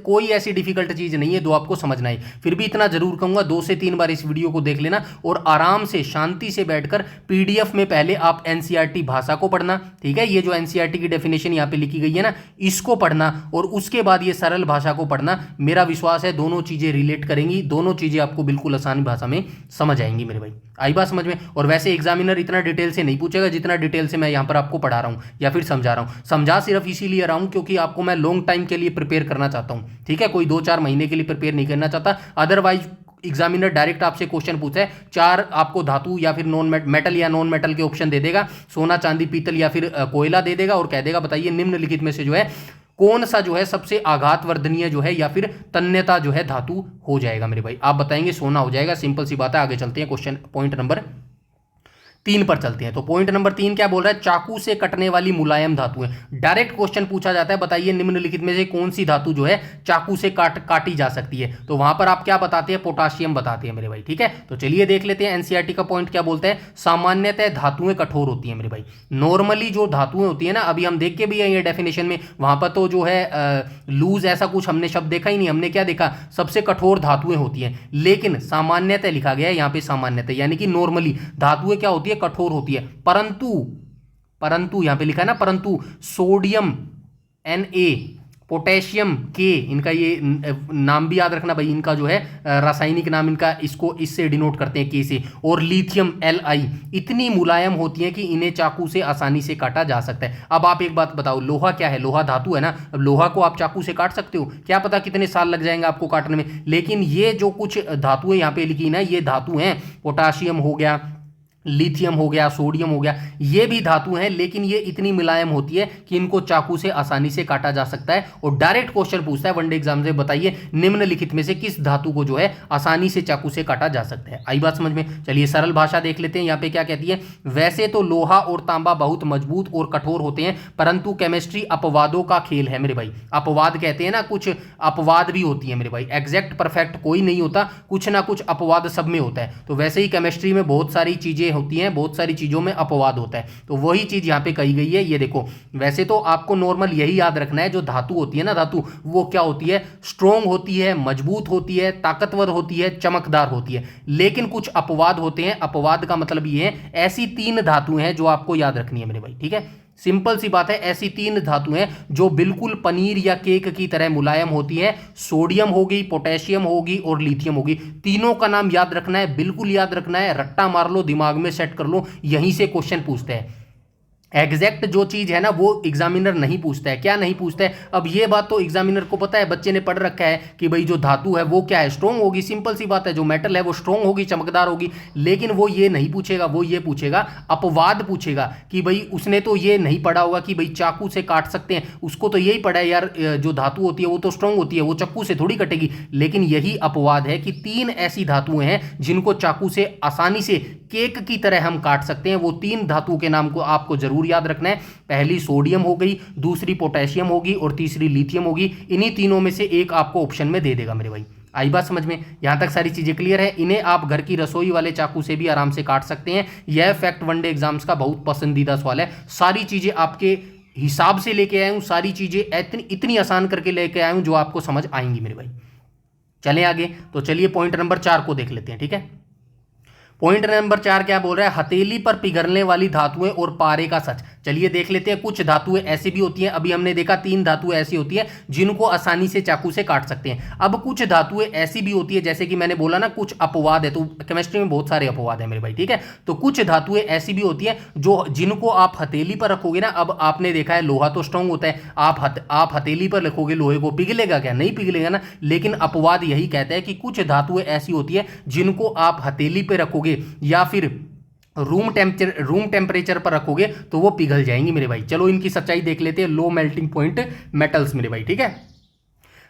कोई ऐसी डिफिकल्ट चीज नहीं है जो आपको समझना है। फिर भी इतना जरूर कहूंगा, 2 से 3 बार इस वीडियो को देख लेना और आराम से शांति से बैठकर पीडीएफ में पहले आप एनसीईआरटी भाषा को पढ़ना। ठीक है, ये जो एनसीईआरटी की डेफिनेशन यहां पे लिखी गई है ना, इसको पढ़ना और उसके बाद ये सरल भाषा को पढ़ना। मेरा विश्वास है दोनों चीजें रिलेट करेंगी, दोनों चीजें आपको बिल्कुल आसान भाषा में समझ आएंगी मेरे भाई। आई बात समझ में। और वैसे एग्जामिनर इतना डिटेल से नहीं पूछेगा जितना डिटेल से मैं यहां पर आपको पढ़ा रहा हूं या फिर समझा रहा हूं। समझा सिर्फ इसीलिए रहा हूं क्योंकि आपको मैं लॉन्ग टाइम के लिए प्रिपेयर करना चाहता हूं। ठीक है, कोई 2-4 महीने के लिए प्रिपेयर नहीं करना चाहता। अदरवाइज एग्जामिनर डायरेक्ट आपसे क्वेश्चन पूछे, 4 आपको धातु या फिर नॉन मेटल या नॉन मेटल के ऑप्शन दे देगा, सोना चांदी पीतल या फिर कोयला दे देगा और कह देगा बताइए निम्नलिखित में से जो है कौन सा जो है सबसे आघात वर्धनीय जो है या फिर तन्यता जो है धातु हो जाएगा मेरे भाई। आप बताएंगे सोना हो जाएगा, सिंपल सी बात है। आगे चलते हैं, क्वेश्चन पॉइंट नंबर 3 पर चलते हैं। तो पॉइंट नंबर 3 क्या बोल रहा है, चाकू से कटने वाली मुलायम धातु है। डायरेक्ट क्वेश्चन पूछा जाता है बताइए निम्नलिखित में से कौन सी धातु जो है चाकू से काटी जा सकती है। तो वहां पर आप क्या बताते हैं, पोटाशियम बताते हैं मेरे भाई। ठीक है, तो चलिए देख लेते हैं एनसीईआरटी का पॉइंट क्या बोलता है। सामान्यतः धातुएं कठोर होती हैं मेरे भाई। नॉर्मली जो धातुएं होती है ना, अभी हम देख के भी है ये डेफिनेशन में, वहां पर तो जो है लूज ऐसा कुछ हमने शब्द देखा ही नहीं। हमने क्या देखा, सबसे कठोर धातुएं होती हैं। लेकिन सामान्यतः लिखा गया है यहाँ पे, सामान्यतः यानी कि नॉर्मली धातुएं क्या होती है, कठोर होती है। परंतु यहां पे लिखा है ना, परंतु सोडियम Na, पोटेशियम के, इनका ये नाम भी याद रखना भाई, इनका जो है रासायनिक नाम इनका, इसको इससे डिनोट करते हैं के से, और लिथियम Li इतनी मुलायम होती है कि इन्हें चाकू से आसानी से काटा जा सकता है। अब आप एक बात बताओ, लोहा क्या है, लोहा धातु है ना। अब लोहा को आप चाकू से काट सकते हो, क्या पता कितने साल लग जाएंगे आपको काटने में। लेकिन ये जो कुछ धातुएं यहाँ पे लिखी ना, ये धातु हैं, पोटाशियम हो गया, लिथियम हो गया, सोडियम हो गया, ये भी धातु हैं, लेकिन ये इतनी मुलायम होती है कि इनको चाकू से आसानी से काटा जा सकता है। और डायरेक्ट क्वेश्चन पूछता है वनडे एग्जाम से, बताइए निम्नलिखित में से किस धातु को जो है आसानी से चाकू से काटा जा सकता है। आई बात समझ में। चलिए सरल भाषा देख लेते हैं, यहाँ पे क्या कहती है। वैसे तो लोहा और तांबा बहुत मजबूत और कठोर होते हैं, परंतु केमिस्ट्री अपवादों का खेल है मेरे भाई। अपवाद कहते हैं ना, कुछ अपवाद भी होती है मेरे भाई। एग्जैक्ट परफेक्ट कोई नहीं होता, कुछ ना कुछ अपवाद सब में होता है। तो वैसे ही केमिस्ट्री में बहुत सारी चीजें होती हैं, बहुत सारी चीजों में अपवाद होता है। तो वही चीज यहां पे कही गई है। ये देखो, वैसे तो आपको नॉर्मल यही याद रखना है, जो धातु होती है ना, धातु वो क्या होती है, स्ट्रोंग होती है, मजबूत होती है, ताकतवर होती है, चमकदार होती है। लेकिन कुछ अपवाद होते हैं। अपवाद का मतलब ये है, ऐसी 3 धातुएं हैं जो आपको याद रखनी है मेरे भाई। ठीक है, सिंपल सी बात है, ऐसी 3 धातुएं जो बिल्कुल पनीर या केक की तरह मुलायम होती है। सोडियम होगी, पोटेशियम होगी और लिथियम होगी। तीनों का नाम याद रखना है, बिल्कुल याद रखना है, रट्टा मार लो, दिमाग में सेट कर लो, यहीं से क्वेश्चन पूछते हैं। एग्जैक्ट जो चीज है ना वो एग्जामिनर नहीं पूछता है। क्या नहीं पूछता है? अब ये बात तो एग्जामिनर को पता है, बच्चे ने पढ़ रखा है कि भाई जो धातु है वो क्या है, स्ट्रोंग होगी, सिंपल सी बात है, जो मेटल है वो स्ट्रोंग होगी, चमकदार होगी। लेकिन वो ये नहीं पूछेगा, वो ये पूछेगा, अपवाद पूछेगा कि भाई उसने तो ये नहीं पढ़ा होगा कि भाई चाकू से काट सकते हैं, उसको तो यही पढ़ा है यार जो धातु होती है वो तो स्ट्रोंग होती है, वो चाकू से थोड़ी कटेगी। लेकिन यही अपवाद है कि 3 ऐसी धातुएं हैं जिनको चाकू से आसानी से केक की तरह हम काट सकते हैं। वो 3 धातुओं के नाम को आपको जरूर याद रखना है। पहली सोडियम हो गई, दूसरी पोटेशियम होगी और तीसरी लिथियम होगी। इन्हीं तीनों में से एक आपको ऑप्शन में दे देगा मेरे भाई। आई बात समझ में? यहां तक सारी चीजें क्लियर है। इन्हें आप घर की रसोई वाले चाकू से भी आराम से काट सकते हैं। यह फैक्ट वनडे एग्जाम्स का बहुत पसंदीदा सवाल है। सारी चीजें आपके हिसाब से लेके आया हूं, सारी चीजें इतनी आसान करके लेके आया हूं जो आपको समझ आएंगी मेरे भाई। चलें आगे, तो चलिए पॉइंट नंबर 4 को देख लेते हैं। ठीक है, पॉइंट नंबर 4 क्या बोल रहा है? हथेली पर पिघलने वाली धातुएं और पारे का सच। चलिए देख लेते हैं। कुछ धातुएं ऐसी भी होती हैं, अभी हमने देखा 3 धातुएं ऐसी होती हैं जिनको आसानी से चाकू से काट सकते हैं। अब कुछ धातुएं ऐसी भी होती है, जैसे कि मैंने बोला ना कुछ अपवाद है, तो केमिस्ट्री में बहुत सारे अपवाद है मेरे भाई। ठीक है, तो कुछ धातुएं ऐसी भी होती हैं जो जिनको आप हथेली पर रखोगे ना, अब आपने देखा है लोहा तो स्ट्रांग होता है, आप हथेली पर रखोगे लोहे को, पिघलेगा क्या? नहीं पिघलेगा ना। लेकिन अपवाद यही कहता है कि कुछ धातुएं ऐसी होती है जिनको आप हथेली पर रखोगे या फिर रूम टेम्परेचर पर रखोगे तो वो पिघल जाएंगी मेरे भाई। चलो इनकी सच्चाई देख लेते हैं। लो मेल्टिंग पॉइंट मेटल्स मेरे भाई। ठीक है,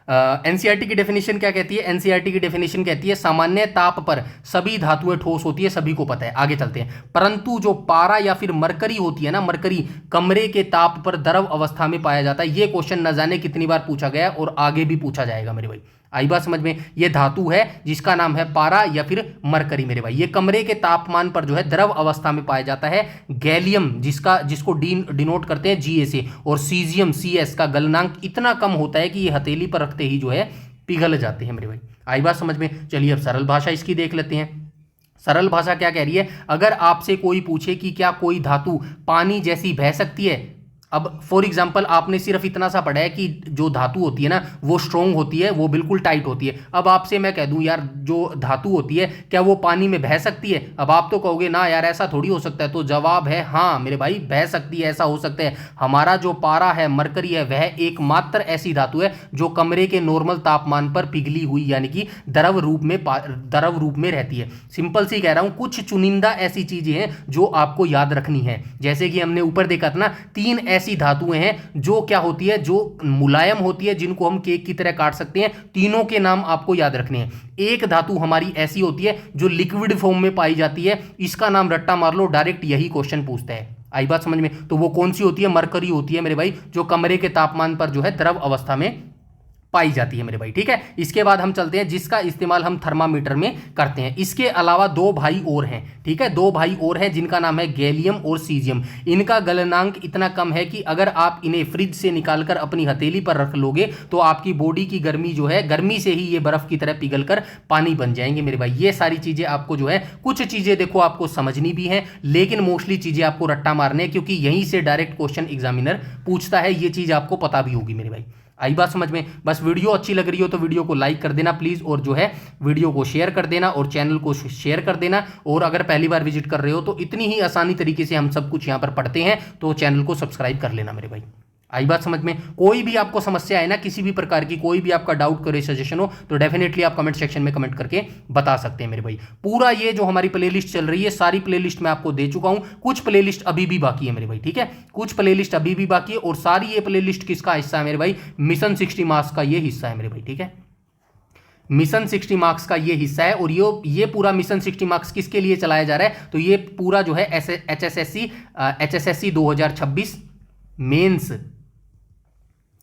एनसीईआरटी की डेफिनेशन क्या कहती है? एनसीईआरटी की डेफिनेशन कहती है सामान्य ताप पर सभी धातुएं ठोस होती है, सभी को पता है। आगे चलते हैं। परंतु जो पारा या फिर मरकरी होती है ना, मरकरी कमरे के ताप पर द्रव अवस्था में पाया जाता है। ये क्वेश्चन न जाने कितनी बार पूछा गया और आगे भी पूछा जाएगा मेरे भाई। आई बात समझ में? ये धातु है जिसका नाम है पारा या फिर मरकरी मेरे भाई। ये कमरे के तापमान पर जो है द्रव अवस्था में पाया जाता है। गैलियम जिसको डिनोट करते हैं Ga से, और सीजियम Cs का गलनांक इतना कम होता है कि ये हथेली पर रखते ही जो है पिघल जाते हैं मेरे भाई। आई बात समझ में? चलिए अब सरल भाषा इसकी देख लेते हैं। सरल भाषा क्या कह रही है? अगर आपसे कोई पूछे कि क्या कोई धातु पानी जैसी बह सकती है, अब फॉर एग्जाम्पल आपने सिर्फ इतना सा पढ़ा है कि जो धातु होती है ना वो स्ट्रोंग होती है, वो बिल्कुल टाइट होती है। अब आपसे मैं कह दूं यार जो धातु होती है क्या वो पानी में बह सकती है? अब आप तो कहोगे ना यार ऐसा थोड़ी हो सकता है। तो जवाब है हाँ मेरे भाई, बह सकती है, ऐसा हो सकता है। हमारा जो पारा है, मरकरी है, वह एकमात्र ऐसी धातु है जो कमरे के नॉर्मल तापमान पर पिघली हुई यानी कि द्रव रूप में रहती है। सिंपल सी कह रहा हूं, कुछ चुनिंदा ऐसी चीजें हैं जो आपको याद रखनी है। जैसे कि हमने ऊपर देखा था ना, 3 ऐसी धातुएं हैं जो क्या होती है, जो मुलायम होती है, जिनको हम केक की तरह काट सकते हैं। तीनों के नाम आपको याद रखने हैं। एक धातु हमारी ऐसी होती है जो लिक्विड फॉर्म में पाई जाती है, इसका नाम रट्टा मार लो, डायरेक्ट यही क्वेश्चन पूछता है। आई बात समझ में? तो वो कौन सी होती है? मरकरी होती है मेरे भाई, जो कमरे के तापमान पर जो है द्रव अवस्था में पाई जाती है मेरे भाई। ठीक है, इसके बाद हम चलते हैं जिसका इस्तेमाल हम थर्मामीटर में करते हैं। इसके अलावा 2 भाई और हैं। ठीक है, 2 भाई और हैं जिनका नाम है गैलियम और सीजियम। इनका गलनांक इतना कम है कि अगर आप इन्हें फ्रिज से निकालकर अपनी हथेली पर रख लोगे तो आपकी बॉडी की गर्मी जो है, गर्मी से ही ये बर्फ की तरह पिघलकर पानी बन जाएंगे मेरे भाई। ये सारी चीजें आपको जो है, कुछ चीजें देखो आपको समझनी भी है, लेकिन मोस्टली चीजें आपको रट्टा मारने हैं, क्योंकि यहीं से डायरेक्ट क्वेश्चन एग्जामिनर पूछता है। ये चीज आपको पता भी होगी मेरे भाई। आई बात समझ में? बस वीडियो अच्छी लग रही हो तो वीडियो को लाइक कर देना प्लीज़, और जो है वीडियो को शेयर कर देना और चैनल को शेयर कर देना। और अगर पहली बार विजिट कर रहे हो तो इतनी ही आसानी तरीके से हम सब कुछ यहाँ पर पढ़ते हैं, तो चैनल को सब्सक्राइब कर लेना मेरे भाई। आई बात समझ में? कोई भी आपको समस्या है ना, किसी भी प्रकार की, कोई भी आपका डाउट करे, सजेशन हो, तो डेफिनेटली आप कमेंट सेक्शन में कमेंट करके बता सकते हैं मेरे भाई। पूरा ये जो हमारी प्लेलिस्ट चल रही है, सारी प्लेलिस्ट मैं आपको दे चुका हूं। कुछ प्लेलिस्ट अभी भी बाकी है मेरे भाई। ठीक है, कुछ प्लेलिस्ट अभी भी बाकी है, और सारी ये प्लेलिस्ट किसका हिस्सा है मेरे भाई? मिशन 60 मार्क्स का ये हिस्सा है मेरे भाई। ठीक है, मिशन 60 मार्क्स का ये हिस्सा है। और ये पूरा मिशन 60 मार्क्स किसके लिए चलाया जा रहा है? तो ये पूरा जो है HSSC 2026 मेंस,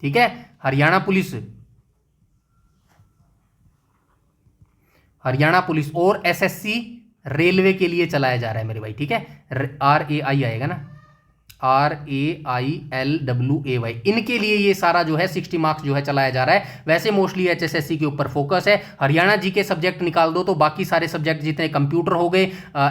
ठीक है, हरियाणा पुलिस और SSC रेलवे के लिए चलाया जा रहा है मेरे भाई। ठीक है, RAI आएगा ना, RAILWAY, इनके लिए ये सारा जो है 60 मार्क्स जो है चलाया जा रहा है। वैसे मोस्टली HSSC के ऊपर फोकस है। हरियाणा जीके सब्जेक्ट निकाल दो तो बाकी सारे सब्जेक्ट जितने कंप्यूटर हो गए,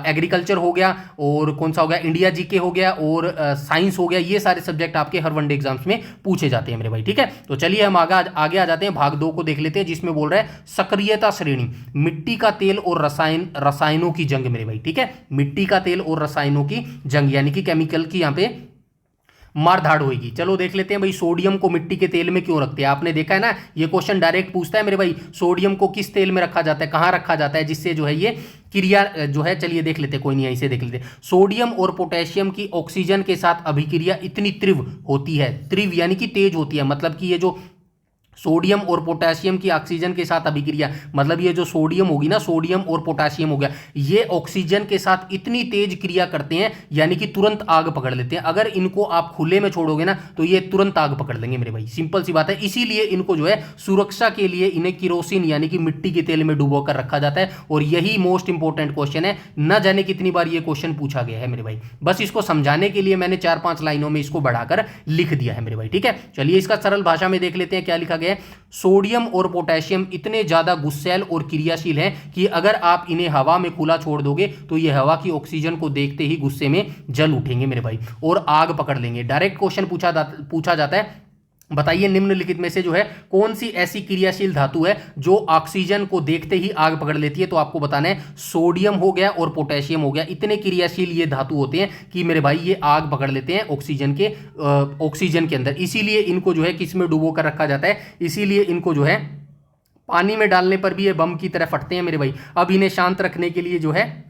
एग्रीकल्चर हो गया, और कौन सा हो गया, इंडिया जीके हो गया, और साइंस हो गया, ये सारे सब्जेक्ट आपके हर वनडे एग्जाम्स में पूछे जाते हैं मेरे भाई। ठीक है, तो चलिए हम आगे आ जाते हैं। भाग 2 को देख लेते हैं, जिसमें बोल रहा है सक्रियता श्रेणी, मिट्टी का तेल और रसायनों की जंग मेरे भाई। ठीक है, मिट्टी का तेल और रसायनों की जंग, यानी कि केमिकल की यहाँ पे मार धाड़ होगी। चलो देख लेते हैं भाई, सोडियम को मिट्टी के तेल में क्यों रखते हैं। आपने देखा है ना, ये क्वेश्चन डायरेक्ट पूछता है मेरे भाई, सोडियम को किस तेल में रखा जाता है, कहां रखा जाता है, जिससे जो है ये क्रिया जो है, चलिए देख लेते, कोई नहीं, इसे देख लेते। सोडियम और पोटेशियम की ऑक्सीजन के साथ अभिक्रिया इतनी तीव्र होती है, तीव्र यानी कि तेज होती है, मतलब कि ये जो सोडियम और पोटेशियम की ऑक्सीजन के साथ अभिक्रिया, मतलब ये जो सोडियम होगी ना, सोडियम और पोटेशियम हो गया, ये ऑक्सीजन के साथ इतनी तेज क्रिया करते हैं, यानी कि तुरंत आग पकड़ लेते हैं। अगर इनको आप खुले में छोड़ोगे ना तो ये तुरंत आग पकड़ लेंगे मेरे भाई, सिंपल सी बात है। इसीलिए इनको जो है सुरक्षा के लिए इन्हें किरोसिन यानी कि मिट्टी के तेल में डुबो कर रखा जाता है। और यही मोस्ट इंपॉर्टेंट क्वेश्चन है, न जाने कितनी बार ये क्वेश्चन पूछा गया है मेरे भाई, बस इसको समझाने के लिए मैंने 4-5 लाइनों में इसको बढ़ाकर लिख दिया है मेरे भाई, ठीक है। चलिए इसका सरल भाषा में देख लेते हैं क्या लिखा गया है। सोडियम और पोटेशियम इतने ज्यादा गुस्सैल और क्रियाशील हैं कि अगर आप इन्हें हवा में खुला छोड़ दोगे तो ये हवा की ऑक्सीजन को देखते ही गुस्से में जल उठेंगे मेरे भाई और आग पकड़ लेंगे। डायरेक्ट क्वेश्चन पूछा जाता है, बताइए निम्नलिखित में से जो है कौन सी ऐसी क्रियाशील धातु है जो ऑक्सीजन को देखते ही आग पकड़ लेती है। तो आपको बताना है सोडियम हो गया और पोटेशियम हो गया, इतने क्रियाशील ये धातु होते हैं कि मेरे भाई ये आग पकड़ लेते हैं ऑक्सीजन के अंदर। इसीलिए इनको जो है किस में डुबो कर रखा जाता है, इसीलिए इनको जो है पानी में डालने पर भी ये बम की तरह फटते हैं मेरे भाई। अब इन्हें शांत रखने के लिए जो है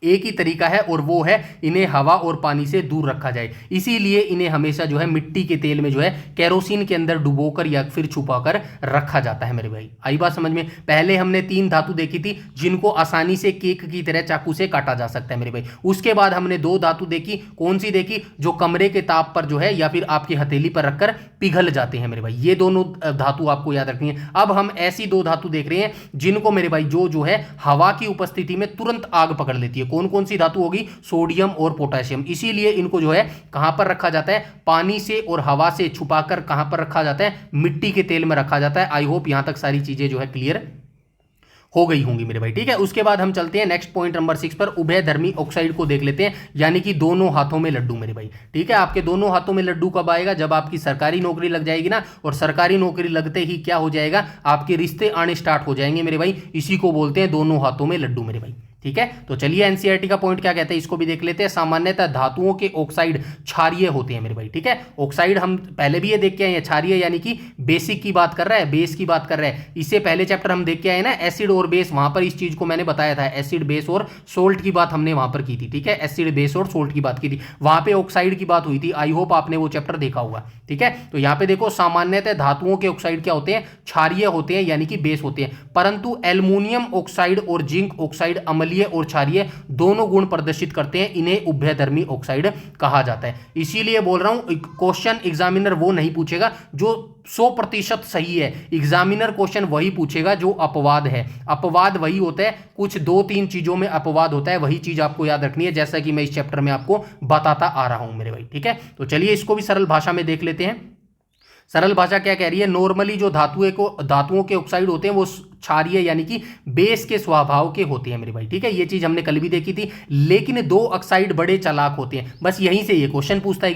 एक ही तरीका है और वो है इन्हें हवा और पानी से दूर रखा जाए। इसीलिए इन्हें हमेशा जो है मिट्टी के तेल में जो है केरोसिन के अंदर डुबोकर या फिर छुपाकर रखा जाता है मेरे भाई। आई बात समझ में। पहले हमने 3 धातु देखी थी जिनको आसानी से केक की तरह चाकू से काटा जा सकता है मेरे भाई। उसके बाद हमने 2 धातु देखी, कौन सी देखी, जो कमरे के ताप पर जो है या फिर आपकी हथेली पर रखकर पिघल जाते हैं मेरे भाई। ये दोनों धातु आपको याद रखनी है। अब हम ऐसी 2 धातु देख रहे हैं जिनको मेरे भाई जो है हवा की उपस्थिति में तुरंत आग पकड़ लेती है। कौन कौन सी धातु होगी, सोडियम और पोटेशियम। इसीलिए इनको जो है कहां पर रखा जाता है, पानी से और हवा से छुपाकर कहां पर रखा जाता है, मिट्टी के तेल में रखा जाता है। आई होप यहां तक सारी चीजें जो है क्लियर हो गई होंगी मेरे भाई, ठीक है। उसके बाद हम चलते हैं नेक्स्ट पॉइंट नंबर 6 पर, उभयधर्मी ऑक्साइड को देख लेते हैं, यानी कि दोनों हाथों में लड्डू मेरे भाई, ठीक है। आपके दोनों हाथों में लड्डू कब आएगा, जब आपकी सरकारी नौकरी लग जाएगी ना, और सरकारी नौकरी लगते ही क्या हो जाएगा, आपके रिश्ते आने स्टार्ट हो जाएंगे मेरे भाई। इसी को बोलते हैं दोनों हाथों में लड्डू मेरे भाई, ठीक है। तो चलिए एनसीईआरटी का पॉइंट क्या कहते हैं इसको भी देख लेते हैं। सामान्यतः धातुओं के ऑक्साइड क्षारीय होते हैं मेरे भाई, ठीक है। ऑक्साइड हम पहले भी ये देख के आए हैं, क्षारीय यानी कि बेसिक की बात कर रहा है, बेस की बात कर रहा है। इससे पहले चैप्टर हम देख के आए ना एसिड और बेस, वहां पर इस चीज को मैंने बताया था, एसिड बेस और सोल्ट की बात हमने वहां पर की थी, ठीक है। एसिड बेस और सोल्ट की बात की थी, वहां पे ऑक्साइड की बात हुई थी। आई होप आपने वो चैप्टर देखा होगा, ठीक है। तो यहां पे देखो सामान्यतः धातुओं के ऑक्साइड क्या होते हैं, क्षारीय होते हैं यानी कि बेस होते हैं, परंतु एल्युमिनियम ऑक्साइड और जिंक ऑक्साइड अम्लीय और क्षारीय दोनों गुण प्रदर्शित करते हैं। इन्हें उभयधर्मी ऑक्साइड कहा जाता है। इसीलिए बोल रहा हूं क्वेश्चन एग्जामिनर वो नहीं पूछेगा जो 100% सही है, एग्जामिनर क्वेश्चन वही पूछेगा जो अपवाद है। अपवाद वही होता है, कुछ 2-3 चीजों में अपवाद होता है, वही चीज आपको याद रखनी है, जैसा कि मैं इस चैप्टर में आपको बताता आ रहा हूं मेरे भाई, ठीक है। तो चलिए इसको भी सरल भाषा में देख लेते हैं। सरल भाषा क्या कह रही है, नॉर्मली जो धातुओं के ऑक्साइड होते हैं वो क्षारीय यानी कि बेस के स्वभाव के होते हैं मेरे भाई, ठीक है। ये चीज हमने कल भी देखी थी। लेकिन 2 ऑक्साइड बड़े चालाक होते हैं, बस यहीं से ये क्वेश्चन पूछता है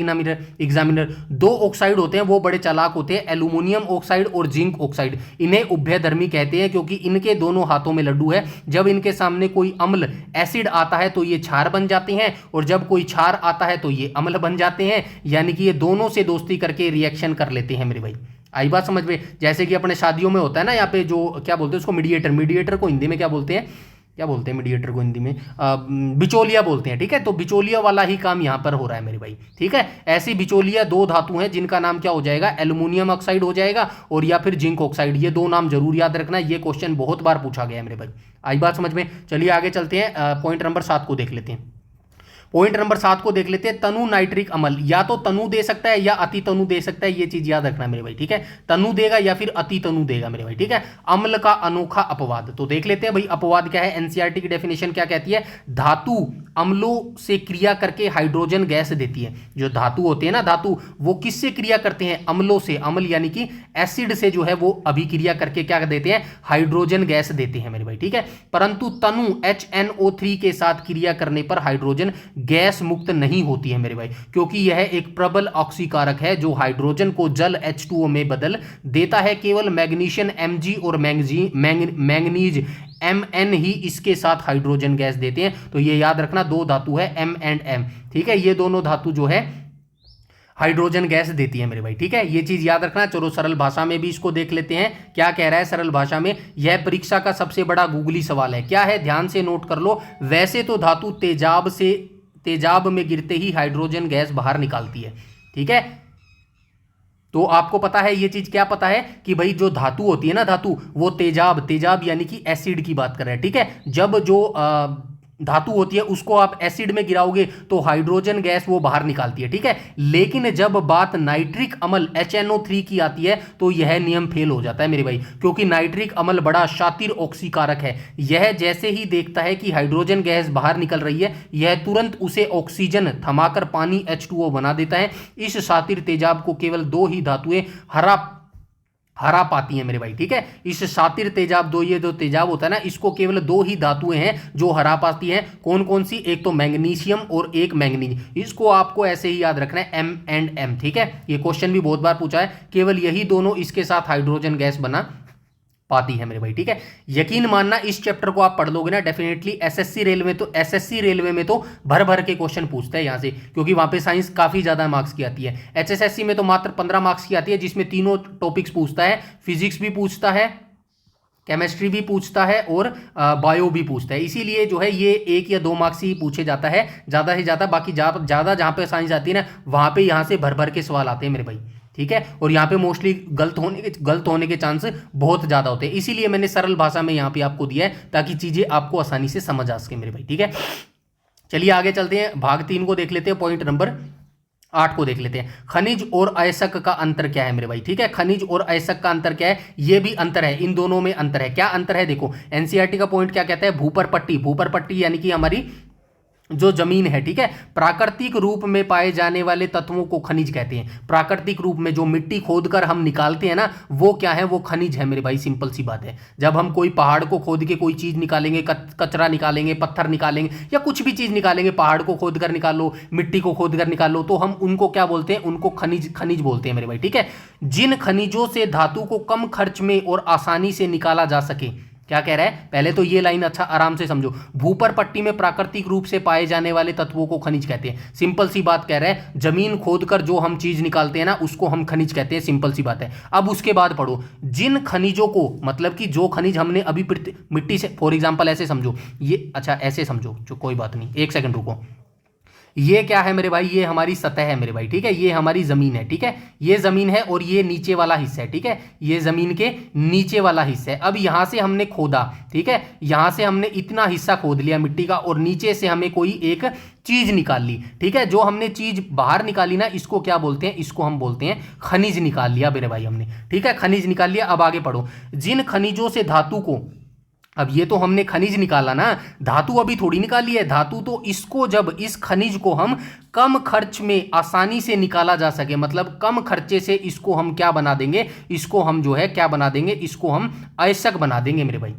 एग्जामिनर। 2 ऑक्साइड होते हैं वो बड़े चालाक होते हैं, एल्युमिनियम ऑक्साइड और जिंक ऑक्साइड। इन्हें उभयधर्मी कहते हैं क्योंकि इनके दोनों हाथों में लड्डू है। जब इनके सामने कोई अम्ल एसिड आता है तो ये क्षार बन जाते हैं, और जब कोई क्षार आता है तो ये अम्ल बन जाते हैं, यानी कि ये दोनों से दोस्ती करके रिएक्शन कर लेते हैं मेरे भाई। आई बात समझ में। जैसे कि अपने शादियों में होता है ना, यहाँ पे जो क्या बोलते हैं उसको, मीडिएटर को हिंदी में क्या बोलते हैं, मीडिएटर को हिंदी में बिचौलिया बोलते हैं, ठीक है। तो बिचौलिया वाला ही काम यहाँ पर हो रहा है मेरे भाई, ठीक है। ऐसी बिचौलिया 2 धातु हैं जिनका नाम क्या हो जाएगा, एल्युमिनियम ऑक्साइड हो जाएगा और या फिर जिंक ऑक्साइड। ये 2 नाम जरूर याद रखना, ये क्वेश्चन बहुत बार पूछा गया है मेरे भाई। आई बात समझ में। चलिए आगे चलते हैं, पॉइंट नंबर 7 को देख लेते हैं। पॉइंट नंबर 7 को देख लेते हैं। तनु नाइट्रिक अम्ल या तो तनु दे सकता है या अति तनु दे सकता है, ये चीज याद रखना मेरे भाई, ठीक है। तनु देगा या फिर अति तनु देगा मेरे भाई, ठीक है। अम्ल का अनोखा अपवाद तो देख लेते हैं भाई, अपवाद क्या है। एनसीईआरटी की डेफिनेशन क्या कहती है, धातु अम्लों से क्रिया करके हाइड्रोजन गैस देती है। जो धातु होते हैं ना, धातु वो किससे क्रिया करते हैं, अम्लों से। अम्ल यानी कि एसिड से जो है वो अभिक्रिया करके क्या देते हैं, हाइड्रोजन गैस देते हैं मेरे भाई, ठीक है। परंतु तनु HNO3 के साथ क्रिया करने पर हाइड्रोजन गैस मुक्त नहीं होती है मेरे भाई, क्योंकि यह एक प्रबल ऑक्सीकारक है जो हाइड्रोजन को जल H2O में बदल देता है। केवल मैग्नीशियम Mg और मैंगनीज Mn ही इसके साथ हाइड्रोजन गैस देते हैं। तो ये याद रखना, 2 धातु है M and M, ठीक है। ये दोनों धातु जो है हाइड्रोजन गैस देती है मेरे भाई। ठीक है, ये चीज याद रखना। चलो सरल भाषा में भी इसको देख लेते हैं, क्या कह रहा है सरल भाषा में। यह परीक्षा का सबसे बड़ा गूगली सवाल है। क्या है, ध्यान से नोट कर लो। वैसे तो धातु तेजाब में गिरते ही हाइड्रोजन गैस बाहर निकालती है। ठीक है, तो आपको पता है ये चीज, क्या पता है कि भाई जो धातु होती है ना, धातु वो तेजाब यानी कि एसिड की बात कर रहे हैं। ठीक है, जब जो धातु होती है उसको आप एसिड में गिराओगे तो हाइड्रोजन गैस वो बाहर निकालती है। ठीक है, लेकिन जब बात नाइट्रिक अम्ल HNO3 की आती है तो यह नियम फेल हो जाता है मेरे भाई, क्योंकि नाइट्रिक अम्ल बड़ा शातिर ऑक्सीकारक है। यह जैसे ही देखता है कि हाइड्रोजन गैस बाहर निकल रही है, यह तुरंत उसे ऑक्सीजन थमाकर पानी H2O बना देता है। इस शातिर तेजाब को केवल 2 ही धातुएं हरा पाती हैं मेरे भाई। ठीक है, इस शातिर तेजाब, ये जो तेजाब होता है ना, इसको केवल 2 ही धातुएं हैं जो हरा पाती हैं। कौन कौन सी? एक तो मैग्नीशियम और एक मैंगनीज। इसको आपको ऐसे ही याद रखना है, M&M। ठीक है, ये क्वेश्चन भी बहुत बार पूछा है। केवल यही दोनों इसके साथ हाइड्रोजन गैस बना पाती है मेरे भाई। ठीक है, यकीन मानना इस चैप्टर को आप पढ़ लोगे ना, डेफिनेटली एसएससी रेलवे में तो भर भर के क्वेश्चन पूछते हैं यहां से, क्योंकि वहां पे साइंस काफी ज्यादा मार्क्स की आती है। एचएसएससी में तो मात्र 15 मार्क्स की आती है, जिसमें तीनों टॉपिक्स पूछता है। फिजिक्स भी पूछता है, केमिस्ट्री भी पूछता है और बायो भी पूछता है। इसीलिए जो है ये 1 या 2 मार्क्स ही पूछे जाता है ज़्यादा से ज़्यादा। बाकी ज़्यादा जहाँ पे साइंस आती है ना, वहाँ पे यहाँ से भर भर के सवाल आते हैं मेरे भाई। ठीक है, और यहाँ पे मोस्टली गलत होने के चांस बहुत ज़्यादा होते हैं। इसीलिए मैंने सरल भाषा में यहाँ पे आपको दिया है, ताकि चीज़ें आपको आसानी से समझ आ सके मेरे भाई। ठीक है, चलिए आगे चलते हैं, भाग 3 को देख लेते हैं, पॉइंट नंबर 8 को देख लेते हैं। खनिज और अयस्क का अंतर क्या है मेरे भाई? ठीक है, खनिज और अयस्क का अंतर क्या है? ये भी अंतर है, इन दोनों में अंतर है। क्या अंतर है? देखो, एनसीईआरटी का पॉइंट क्या कहता है? भूपर पट्टी यानी कि हमारी जो जमीन है। ठीक है, प्राकृतिक रूप में पाए जाने वाले तत्वों को खनिज कहते हैं। प्राकृतिक रूप में जो मिट्टी खोदकर हम निकालते हैं ना, वो क्या है? वो खनिज है मेरे भाई। सिंपल सी बात है, जब हम कोई पहाड़ को खोद के कोई चीज निकालेंगे, कचरा निकालेंगे, पत्थर निकालेंगे, या कुछ भी चीज निकालेंगे, पहाड़ को खोद कर निकालो, मिट्टी को खोद कर निकालो, तो हम उनको क्या बोलते हैं? उनको खनिज बोलते हैं मेरे भाई। ठीक है, जिन खनिजों से धातु को कम खर्च में और आसानी से निकाला जा सके। क्या कह रहा है? पहले तो ये लाइन अच्छा आराम से समझो। भूपर पट्टी में प्राकृतिक रूप से पाए जाने वाले तत्वों को खनिज कहते हैं। सिंपल सी बात कह रहा है, जमीन खोदकर जो हम चीज निकालते हैं ना, उसको हम खनिज कहते हैं। सिंपल सी बात है। अब उसके बाद पढ़ो, जिन खनिजों को, मतलब कि जो खनिज हमने अभी मिट्टी से, फॉर एग्जाम्पल ऐसे समझो ये, अच्छा ऐसे समझो, जो कोई बात नहीं, 1 सेकंड रुको। ये क्या है मेरे भाई? ये हमारी सतह है मेरे भाई। ठीक है, ये हमारी जमीन है। ठीक है, ये जमीन है और ये नीचे वाला हिस्सा है। ठीक है, ये जमीन के नीचे वाला हिस्सा है। अब यहां से हमने खोदा, ठीक है, यहां से हमने इतना हिस्सा खोद लिया मिट्टी का, और नीचे से हमें कोई एक चीज निकाल ली। ठीक है, जो हमने चीज बाहर निकाली ना, इसको क्या बोलते हैं? इसको हम बोलते हैं खनिज निकाल लिया मेरे भाई हमने। ठीक है, खनिज निकाल लिया। अब आगे पढ़ो, जिन खनिजों से धातु को, अब ये तो हमने खनिज निकाला ना, धातु अभी थोड़ी निकाली है। धातु तो इसको, जब इस खनिज को हम कम खर्च में आसानी से निकाला जा सके, मतलब कम खर्चे से इसको हम क्या बना देंगे? इसको हम जो है क्या बना देंगे? इसको हम अयस्क बना देंगे मेरे भाई।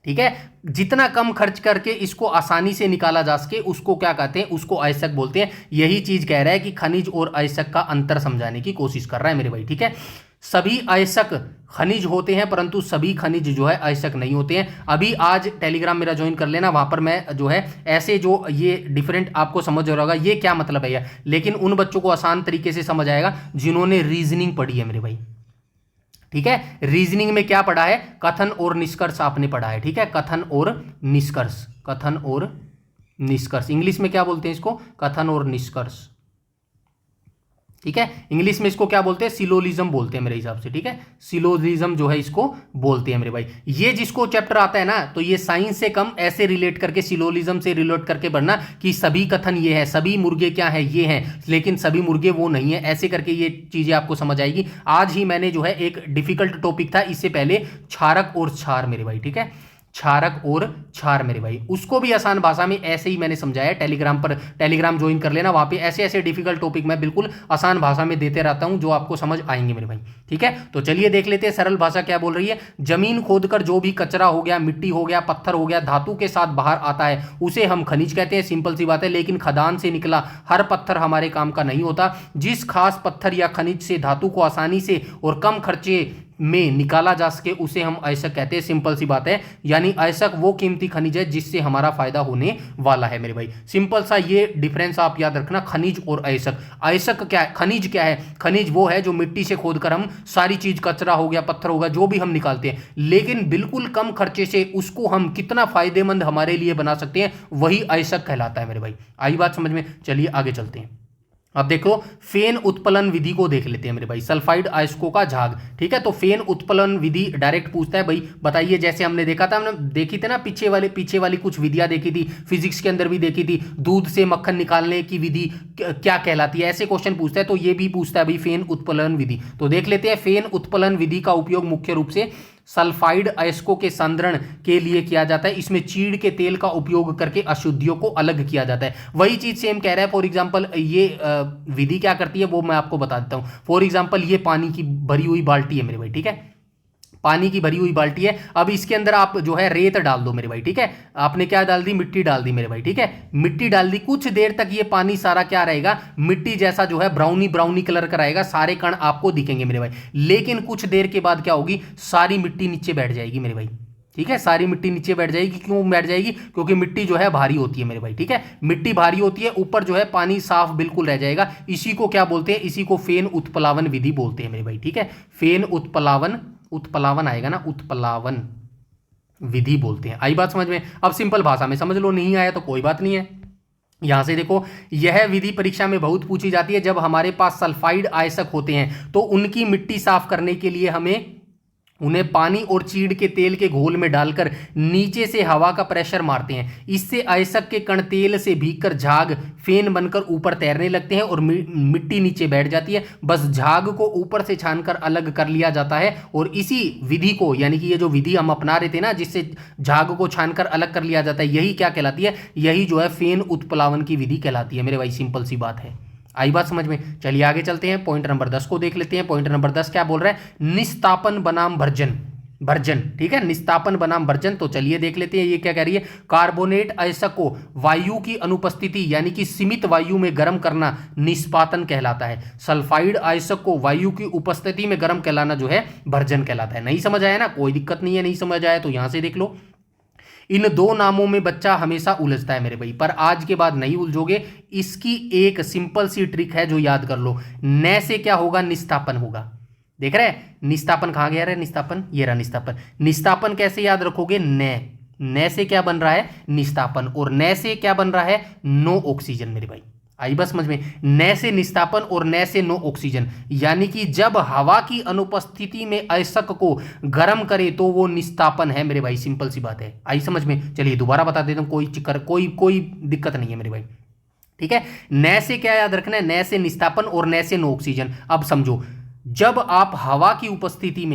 ठीक है, जितना कम खर्च करके इसको आसानी से निकाला जा सके, उसको क्या कहते हैं? उसको अयस्क बोलते हैं। यही चीज कह रहा है कि खनिज और अयस्क का अंतर समझाने की कोशिश कर रहा है मेरे भाई। ठीक है, सभी अयस्क खनिज होते हैं, परंतु सभी खनिज जो है अयस्क नहीं होते हैं। अभी आज टेलीग्राम मेरा ज्वाइन कर लेना, वहां पर मैं जो है ऐसे जो ये डिफरेंट आपको समझ रहा होगा ये क्या मतलब है, लेकिन उन बच्चों को आसान तरीके से समझ आएगा जिन्होंने रीजनिंग पढ़ी है मेरे भाई। ठीक है, रीजनिंग में क्या पढ़ा है? कथन और निष्कर्ष आपने पढ़ा है। ठीक है, कथन और निष्कर्ष, इंग्लिश में क्या बोलते हैं इसको? कथन और निष्कर्ष। ठीक है, इंग्लिश में इसको क्या बोलते हैं? सिलोजिज्म बोलते हैं मेरे हिसाब से। ठीक है, सिलोजिज्म जो है इसको बोलते हैं मेरे भाई। ये जिसको चैप्टर आता है ना, तो ये साइंस से कम ऐसे रिलेट करके, सिलोजिज्म से रिलेट करके पढ़ना कि सभी कथन ये है, सभी मुर्गे क्या है? ये हैं, लेकिन सभी मुर्गे वो नहीं है। ऐसे करके ये चीजें आपको समझ आएगी। आज ही मैंने जो है एक डिफिकल्ट टॉपिक था, इससे पहले क्षारक और क्षार मेरे भाई। ठीक है, क्षारक और क्षार मेरे भाई, उसको भी आसान भाषा में ऐसे ही मैंने समझाया। टेलीग्राम ज्वाइन कर लेना, वहां पे ऐसे ऐसे डिफिकल्ट टॉपिक मैं बिल्कुल आसान भाषा में देते रहता हूं, जो आपको समझ आएंगे मेरे भाई। ठीक है, तो चलिए देख लेते हैं सरल भाषा क्या बोल रही है। जमीन खोदकर जो भी कचरा हो गया, मिट्टी हो गया, पत्थर हो गया, धातु के साथ बाहर आता है, उसे हम खनिज कहते हैं। सिंपल सी बात है, लेकिन खदान से निकला हर पत्थर हमारे काम का नहीं होता। जिस खास पत्थर या खनिज से धातु को आसानी से और कम खर्चे में निकाला जा सके उसे हम अयस्क कहते हैं। सिंपल सी बात है, यानी अयस्क वो कीमती खनिज है जिससे हमारा फायदा होने वाला है मेरे भाई। सिंपल सा ये डिफरेंस आप याद रखना, खनिज और अयस्क। अयस्क क्या है, खनिज क्या है? खनिज वो है जो मिट्टी से खोदकर हम सारी चीज, कचरा हो गया, पत्थर हो गया, जो भी हम निकालते हैं, लेकिन बिल्कुल कम खर्चे से उसको हम कितना फायदेमंद हमारे लिए बना सकते हैं, वही अयस्क कहलाता है मेरे भाई। आई बात समझ में? चलिए आगे चलते हैं। अब देखो फेन उत्पलन विधि को देख लेते हैं मेरे भाई, सल्फाइड अयस्कों का झाग। ठीक है, तो फेन उत्पलन विधि डायरेक्ट पूछता है भाई बताइए, जैसे हमने देखा था, हमने देखी थी ना पीछे वाली कुछ विधियां देखी थी, फिजिक्स के अंदर भी देखी थी, दूध से मक्खन निकालने की विधि क्या कहलाती है, ऐसे क्वेश्चन पूछता है। तो ये भी पूछता है भाई फेन उत्पलन विधि। तो देख लेते हैं, फेन उत्पलन विधि का उपयोग मुख्य रूप से सल्फाइड अयस्कों के संद्रण के लिए किया जाता है। इसमें चीड़ के तेल का उपयोग करके अशुद्धियों को अलग किया जाता है। वही चीज सेम कह रहा है। फॉर एग्जांपल ये विधि क्या करती है वो मैं आपको बता देता हूं। फॉर एग्जांपल ये पानी की भरी हुई बाल्टी है मेरे भाई, ठीक है, पानी की भरी हुई बाल्टी है। अब इसके अंदर आप जो है रेत डाल दो मेरे भाई, ठीक है, आपने क्या डाल दी, मिट्टी डाल दी मेरे भाई, ठीक है, मिट्टी डाल दी। कुछ देर तक ये पानी सारा क्या रहेगा, मिट्टी जैसा जो है ब्राउनी ब्राउनी कलर का रहेगा, सारे कण आपको दिखेंगे मेरे भाई। लेकिन कुछ देर के बाद क्या होगी, सारी मिट्टी नीचे बैठ जाएगी मेरे भाई, ठीक है, सारी मिट्टी नीचे बैठ जाएगी। क्यों बैठ जाएगी? क्योंकि मिट्टी जो है भारी होती है मेरे भाई, ठीक है, मिट्टी भारी होती है, ऊपर जो है पानी साफ बिल्कुल रह जाएगा। इसी को क्या बोलते हैं, इसी को फेन उत्प्लावन विधि बोलते हैं मेरे भाई, ठीक है, फेन उत्प्लावन आएगा ना, उत्प्लावन विधि बोलते हैं। आई बात समझ में? अब सिंपल भाषा में समझ लो, नहीं आया तो कोई बात नहीं है। यहां से देखो, यह विधि परीक्षा में बहुत पूछी जाती है। जब हमारे पास सल्फाइड अयस्क होते हैं तो उनकी मिट्टी साफ करने के लिए हमें उन्हें पानी और चीड़ के तेल के घोल में डालकर नीचे से हवा का प्रेशर मारते हैं। इससे अयस्क के कण तेल से भीगकर झाग फेन बनकर ऊपर तैरने लगते हैं और मिट्टी नीचे बैठ जाती है। बस झाग को ऊपर से छानकर अलग कर लिया जाता है। और इसी विधि को, यानी कि ये जो विधि हम अपना रहे थे ना, जिससे झाग को छानकर अलग कर लिया जाता है, यही क्या कहलाती है, यही जो है फेन उत्प्लावन की विधि कहलाती है मेरे भाई। सिंपल सी बात है। आई बात समझ में? चलिए आगे चलते हैं, पॉइंट नंबर 10 को देख लेते हैं। पॉइंट नंबर 10 क्या बोल रहा है, निस्तापन बनाम भर्जन, ठीक है, निस्तापन बनाम भर्जन। तो चलिए देख लेते हैं ये क्या कह रही है। कार्बोनेट अयस्क को वायु की अनुपस्थिति यानी कि सीमित वायु में गर्म करना निष्पातन कहलाता है। सल्फाइड अयस्क को वायु की उपस्थिति में गर्म कहलाना जो है भर्जन कहलाता है। नहीं समझ आया ना, कोई दिक्कत नहीं है, नहीं समझ आया तो यहां से देख लो। इन दो नामों में बच्चा हमेशा उलझता है मेरे भाई, पर आज के बाद नहीं उलझोगे। इसकी एक सिंपल सी ट्रिक है जो याद कर लो। न से क्या होगा, निस्तापन होगा। देख रहे हैं निस्तापन कहां गया, निस्तापन, ये रहा निस्तापन। निस्तापन कैसे याद रखोगे, न से क्या बन रहा है, निस्तापन, और न से क्या बन रहा है, नो ऑक्सीजन मेरे भाई। आई बस समझ में? न से निस्तापन और न से नो ऑक्सीजन, यानी कि जब हवा की अनुपस्थिति में अयस्क को गर्म करे तो वो निस्तापन है मेरे भाई। सिंपल सी बात है। आई समझ में? चलिए दोबारा बता देता हूं, कोई दिक्कत नहीं है मेरे भाई, ठीक है। न से क्या याद रखना है, न से निस्तापन और न से नो ऑक्सीजन। अब समझो, जब आप हवा की अनुपस्थिति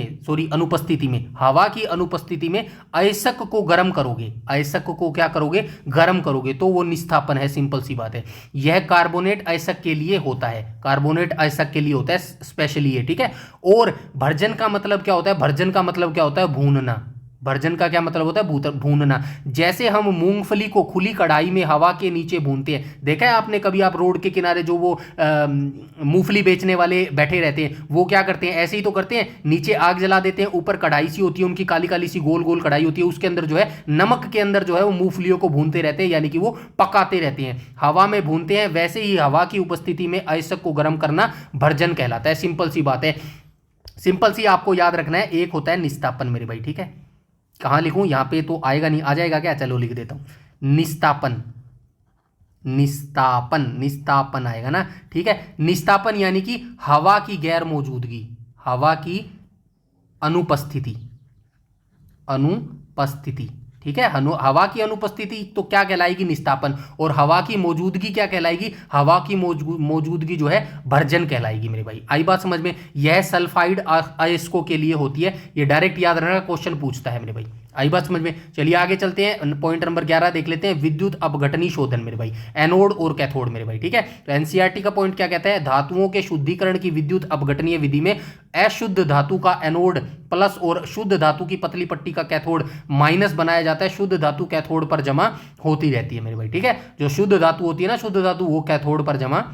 में हवा की अनुपस्थिति में अयस्क को गर्म करोगे, अयस्क को क्या करोगे, गर्म करोगे, तो वो निस्तापन है। सिंपल सी बात है। यह कार्बोनेट अयस्क के लिए होता है, कार्बोनेट अयस्क के लिए होता है स्पेशली ये, ठीक है। और भर्जन का मतलब क्या होता है, भर्जन का मतलब क्या होता है, भूनना। भर्जन का क्या मतलब होता है, भूनना। जैसे हम मूंगफली को खुली कढ़ाई में हवा के नीचे भूनते हैं, देखा है आपने कभी, आप रोड के किनारे जो वो मूंगफली बेचने वाले बैठे रहते हैं, वो क्या करते हैं, ऐसे ही तो करते हैं, नीचे आग जला देते हैं, ऊपर कढ़ाई सी होती है उनकी, काली काली सी गोल गोल कढ़ाई होती है, उसके अंदर जो है नमक के अंदर जो है वो मूंगफलियों को भूनते रहते हैं, यानी कि वो पकाते रहते हैं, हवा में भूनते हैं। वैसे ही हवा की उपस्थिति में अयस्क को गर्म करना भर्जन कहलाता है। सिंपल सी बात है, सिंपल सी आपको याद रखना है। एक होता है निस्तापन मेरे भाई, ठीक है। कहाँ लिखूं, यहां पे तो आएगा नहीं, आ जाएगा क्या, चलो लिख देता हूं, निस्तापन, निस्तापन आएगा ना, ठीक है। निस्तापन यानी कि हवा की गैर मौजूदगी, हवा की अनुपस्थिति, ठीक है। हवा की अनुपस्थिति तो क्या कहलाएगी, निस्तापन, और हवा की मौजूदगी क्या कहलाएगी, हवा की मौजूदगी जो है भर्जन कहलाएगी मेरे भाई। आई बात समझ में? यह सल्फाइड अयस्कों के लिए होती है। ये डायरेक्ट याद रखना, क्वेश्चन पूछता है मेरे भाई। आई बात समझ में? चलिए आगे चलते हैं, पॉइंट नंबर 11 देख लेते हैं, विद्युत अपघटनी शोधन मेरे भाई, एनोड और कैथोड मेरे भाई, ठीक है। तो एनसीईआरटी का पॉइंट क्या कहता है, धातुओं के शुद्धिकरण की विद्युत अपघटनीय विधि में अशुद्ध धातु का एनोड प्लस और शुद्ध धातु की पतली पट्टी का कैथोड माइनस बनाया जाता है। शुद्ध धातु कैथोड पर जमा होती रहती है मेरे भाई, ठीक है। जो शुद्ध धातु होती है ना, शुद्ध धातु, वो कैथोड पर जमा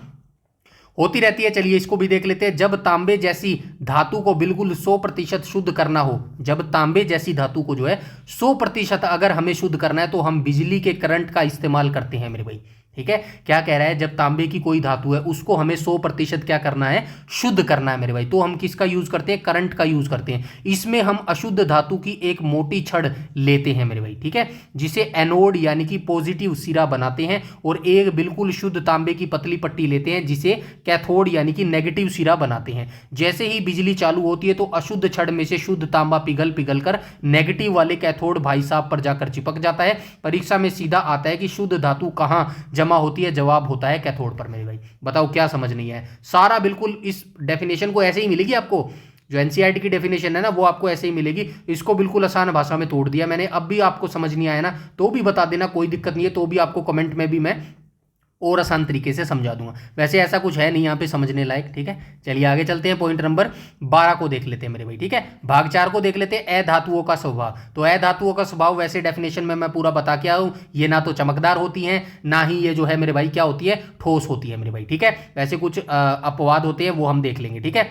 होती रहती है। चलिए इसको भी देख लेते हैं। जब तांबे जैसी धातु को बिल्कुल 100% शुद्ध करना हो, जब तांबे जैसी धातु को जो है 100% अगर हमें शुद्ध करना है तो हम बिजली के करंट का इस्तेमाल करते हैं मेरे भाई। ठीक है, क्या कह रहा है, जब तांबे की कोई धातु है उसको हमें 100% क्या करना है, शुद्ध करना है मेरे भाई, तो हम किसका यूज करते हैं, करंट का यूज करते हैं। इसमें हम अशुद्ध धातु की एक मोटी छड़ लेते हैं मेरे भाई, ठीक है, जिसे एनोड यानी कि पॉजिटिव सिरा बनाते हैं, और एक बिल्कुल शुद्ध तांबे की पतली पट्टी लेते हैं जिसे कैथोड यानी कि नेगेटिव सिरा बनाते हैं। जैसे ही बिजली चालू होती है तो अशुद्ध छड़ में से शुद्ध तांबा पिघल कर नेगेटिव वाले कैथोड भाई साहब पर जाकर चिपक जाता है। परीक्षा में सीधा आता है कि शुद्ध धातु कहां जमा होती है, जवाब होता है कैथोड पर मेरे भाई। बताओ क्या समझ नहीं है, सारा बिल्कुल इस डेफिनेशन को ऐसे ही मिलेगी आपको, जो एनसीईआरटी की डेफिनेशन है ना वो आपको ऐसे ही मिलेगी। इसको बिल्कुल आसान भाषा में तोड़ दिया मैंने। अब भी आपको समझ नहीं आया ना तो भी बता देना, कोई दिक्कत नहीं है, तो भी आपको कमेंट में भी मैं और आसान तरीके से समझा दूंगा। वैसे ऐसा कुछ है नहीं यहाँ पे समझने लायक, ठीक है। चलिए आगे चलते हैं, पॉइंट नंबर 12 को देख लेते हैं मेरे भाई, ठीक है। भाग 4 को देख लेते हैं, अधातुओं का स्वभाव। तो अधातुओं का स्वभाव वैसे डेफिनेशन में मैं पूरा बता के आया हूँ, ये ना तो चमकदार होती हैं ना ही ये जो है मेरे भाई क्या होती है, ठोस होती है मेरे भाई, ठीक है। वैसे कुछ अपवाद होते हैं वो हम देख लेंगे, ठीक है।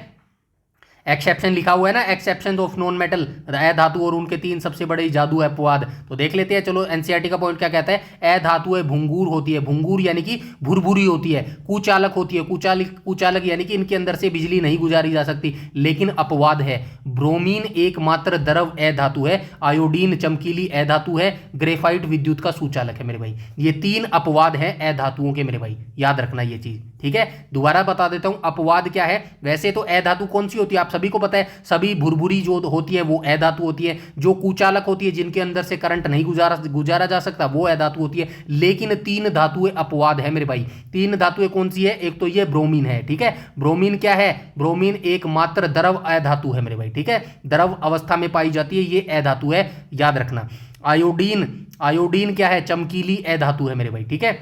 एक्सेप्शन लिखा हुआ है ना, एक्सेप्शन ऑफ नॉन मेटल, अधातु और उनके 3 सबसे बड़े जादू अपवाद, तो देख लेते हैं। चलो एनसीईआरटी का पॉइंट क्या कहता है, अधातुएं भंगूर होती है, भंगूर यानी कि भुरभुरी होती है, कुचालक होती है, कुचालक यानी कि इनके अंदर से बिजली नहीं गुजारी जा सकती। लेकिन अपवाद है, ब्रोमीन एकमात्र द्रव अधातु है, आयोडीन चमकीली अधातु है, ग्रेफाइट विद्युत का सुचालक है मेरे भाई। ये 3 अपवाद हैं अधातुओं के मेरे भाई, याद रखना ये चीज, ठीक है। दोबारा बता देता हूं अपवाद क्या है। वैसे तो अधातु कौन सी होती है आप सभी को पता है, सभी भुरभुरी जो होती है वो अधातु होती है, जो कुचालक होती है जिनके अंदर से करंट नहीं गुजारा जा सकता वो अधातु होती है। लेकिन 3 धातुएं अपवाद है मेरे भाई। 3 धातुएं कौन सी है, एक तो ये ब्रोमीन है, ठीक है। ब्रोमीन क्या है, ब्रोमीन एकमात्र द्रव अधातु है मेरे भाई, ठीक है, द्रव अवस्था में पाई जाती है, ये अधातु है, याद रखना। आयोडीन, आयोडीन क्या है, चमकीली अधातु है मेरे भाई, ठीक है,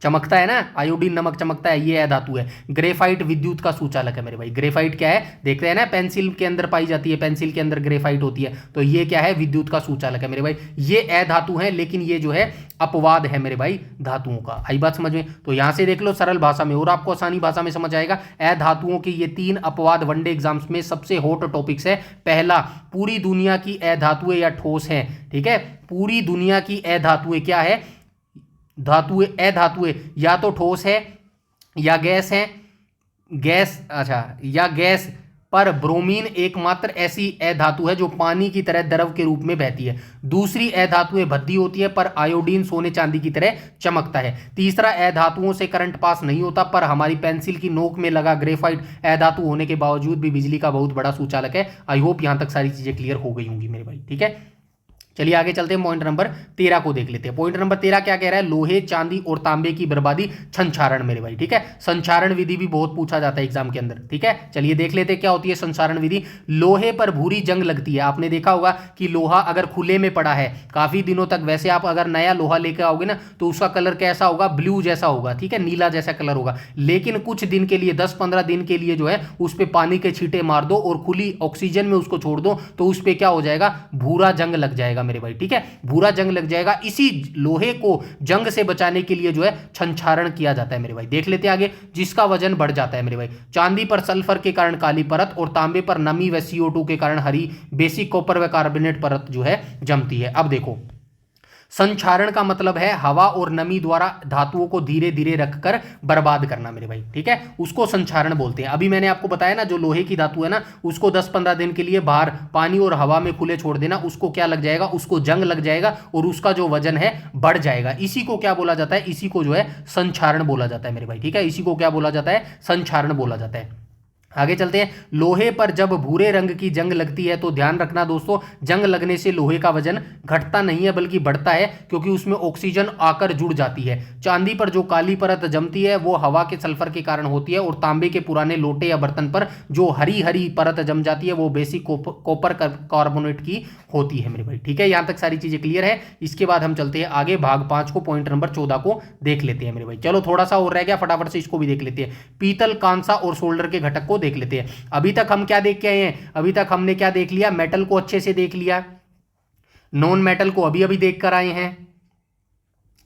चमकता है ना, आयोडीन नमक चमकता है, ये अधातु है। ग्रेफाइट विद्युत का सुचालक है मेरे भाई। ग्रेफाइट क्या है, देखते हैं ना पेंसिल के अंदर पाई जाती है, पेंसिल के अंदर ग्रेफाइट होती है, तो ये क्या है, विद्युत का सुचालक है मेरे भाई। ये अधातु है लेकिन ये जो है अपवाद है मेरे भाई धातुओं का। आई बात समझ में, तो यहां से देख लो सरल भाषा में और आपको आसानी भाषा में समझ आएगा। अधातुओं के ये 3 अपवाद वनडे एग्जाम्स में सबसे हॉट टॉपिक्स है। पहला, पूरी दुनिया की अधातुएं या ठोस है, ठीक है, पूरी दुनिया की अधातुएं क्या है, धातुएं अधातुएं या तो ठोस है या गैस है, गैस, अच्छा, या गैस, पर ब्रोमीन एकमात्र ऐसी अधातु है जो पानी की तरह द्रव के रूप में बहती है। दूसरी अधातुएं भद्दी होती है पर आयोडीन सोने चांदी की तरह चमकता है। तीसरा, अधातुओं से करंट पास नहीं होता पर हमारी पेंसिल की नोक में लगा ग्रेफाइट अधातु होने के बावजूद भी बिजली का बहुत बड़ा सुचालक है। आई होप यहां तक सारी चीजें क्लियर हो गई होंगी मेरे भाई, ठीक है। चलिए आगे चलते हैं, पॉइंट नंबर 13 को देख लेते हैं। पॉइंट नंबर 13 क्या कह रहा है, लोहे चांदी और तांबे की बर्बादी, संचारण मेरे भाई, ठीक है। संचारण विधि भी बहुत पूछा जाता है एग्जाम के अंदर, ठीक है। चलिए देख लेते हैं क्या होती है संचारण विधि। लोहे पर भूरी जंग लगती है। आपने देखा होगा कि लोहा अगर खुले में पड़ा है काफी दिनों तक, वैसे आप अगर नया लोहा लेकर आओगे ना तो उसका कलर कैसा होगा, ब्लू जैसा होगा, ठीक है, नीला जैसा कलर होगा। लेकिन कुछ दिन के लिए 10-15 दिन के लिए जो है उस पर पानी के छींटे मार दो और खुली ऑक्सीजन में उसको छोड़ दो तो उस पर क्या हो जाएगा, भूरा जंग लग जाएगा मेरे भाई, ठीक है, भूरा जंग लग जाएगा। इसी लोहे को जंग से बचाने के लिए जो है संचारण किया जाता है मेरे भाई। देख लेते हैं आगे, जिसका वजन बढ़ जाता है मेरे भाई। चांदी पर सल्फर के कारण काली परत और तांबे पर नमी व CO2 के कारण हरी बेसिक कॉपर व कार्बोनेट परत जो है जमती है। अब देखो, संचारण का मतलब है हवा और नमी द्वारा धातुओं को धीरे धीरे रखकर बर्बाद करना मेरे भाई, ठीक है, उसको संचारण बोलते हैं। अभी मैंने आपको बताया ना जो लोहे की धातु है ना उसको 10-15 दिन के लिए बाहर पानी और हवा में खुले छोड़ देना, उसको क्या लग जाएगा, उसको जंग लग जाएगा और उसका जो वजन है बढ़ जाएगा। इसी को क्या बोला जाता है, इसी को जो है संचारण बोला जाता है मेरे भाई, ठीक है, इसी को क्या बोला जाता है, संचारण बोला जाता है। आगे चलते हैं, लोहे पर जब भूरे रंग की जंग लगती है तो ध्यान रखना दोस्तों, जंग लगने से लोहे का वजन घटता नहीं है बल्कि बढ़ता है क्योंकि उसमें ऑक्सीजन आकर जुड़ जाती है। चांदी पर जो काली परत जमती है वो हवा के सल्फर के कारण होती है और तांबे के पुराने लोटे या बर्तन पर जो हरी हरी परत जम जाती है वो बेसिक कॉपर कार्बोनेट की होती है मेरे भाई, ठीक है। यहां तक सारी चीजें क्लियर है। इसके बाद हम चलते हैं आगे, भाग 5 को, पॉइंट नंबर 14 को देख लेते हैं मेरे भाई। चलो थोड़ा सा और रह गया, फटाफट से इसको भी देख लेते हैं। पीतल, कांसा और सोल्डर के घटक को देख लेते हैं। अभी तक हम क्या देख के आए हैं, अभी तक हमने क्या देख लिया, मेटल को अच्छे से देख लिया, नॉन मेटल को अभी अभी देख कर आए हैं,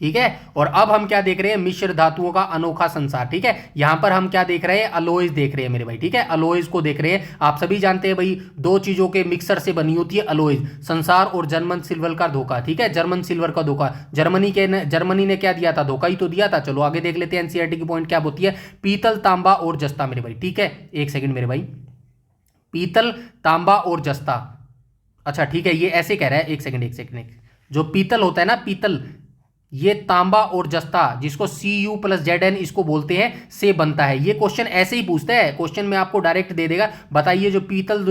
ठीक है। और अब हम क्या देख रहे हैं, मिश्र धातुओं का अनोखा संसार। ठीक है, यहां पर हम क्या देख रहे हैं, अलॉयज देख रहे हैं मेरे भाई। ठीक है, अलॉयज को देख रहे हैं। आप सभी जानते हैं भाई, दो चीजों के मिक्सर से बनी होती है अलॉयज, संसार और जर्मन सिल्वर का धोखा। ठीक है, जर्मन सिल्वर का धोखा, जर्मनी ने क्या दिया था, धोखा ही तो दिया था। चलो आगे देख लेते हैं, एनसीईआरटी की पॉइंट क्या होती है, पीतल, तांबा और जस्ता मेरे भाई। ठीक है, एक सेकंड मेरे भाई, पीतल, तांबा और जस्ता। अच्छा ठीक है, ये ऐसे कह रहा है, एक सेकंड, जो पीतल होता है ना, पीतल, ये तांबा और जस्ता, जिसको Cu+Zn इसको बोलते हैं, से बनता है। ये क्वेश्चन ऐसे ही पूछता है, क्वेश्चन में आपको डायरेक्ट दे देगा, बताइए जो पीतल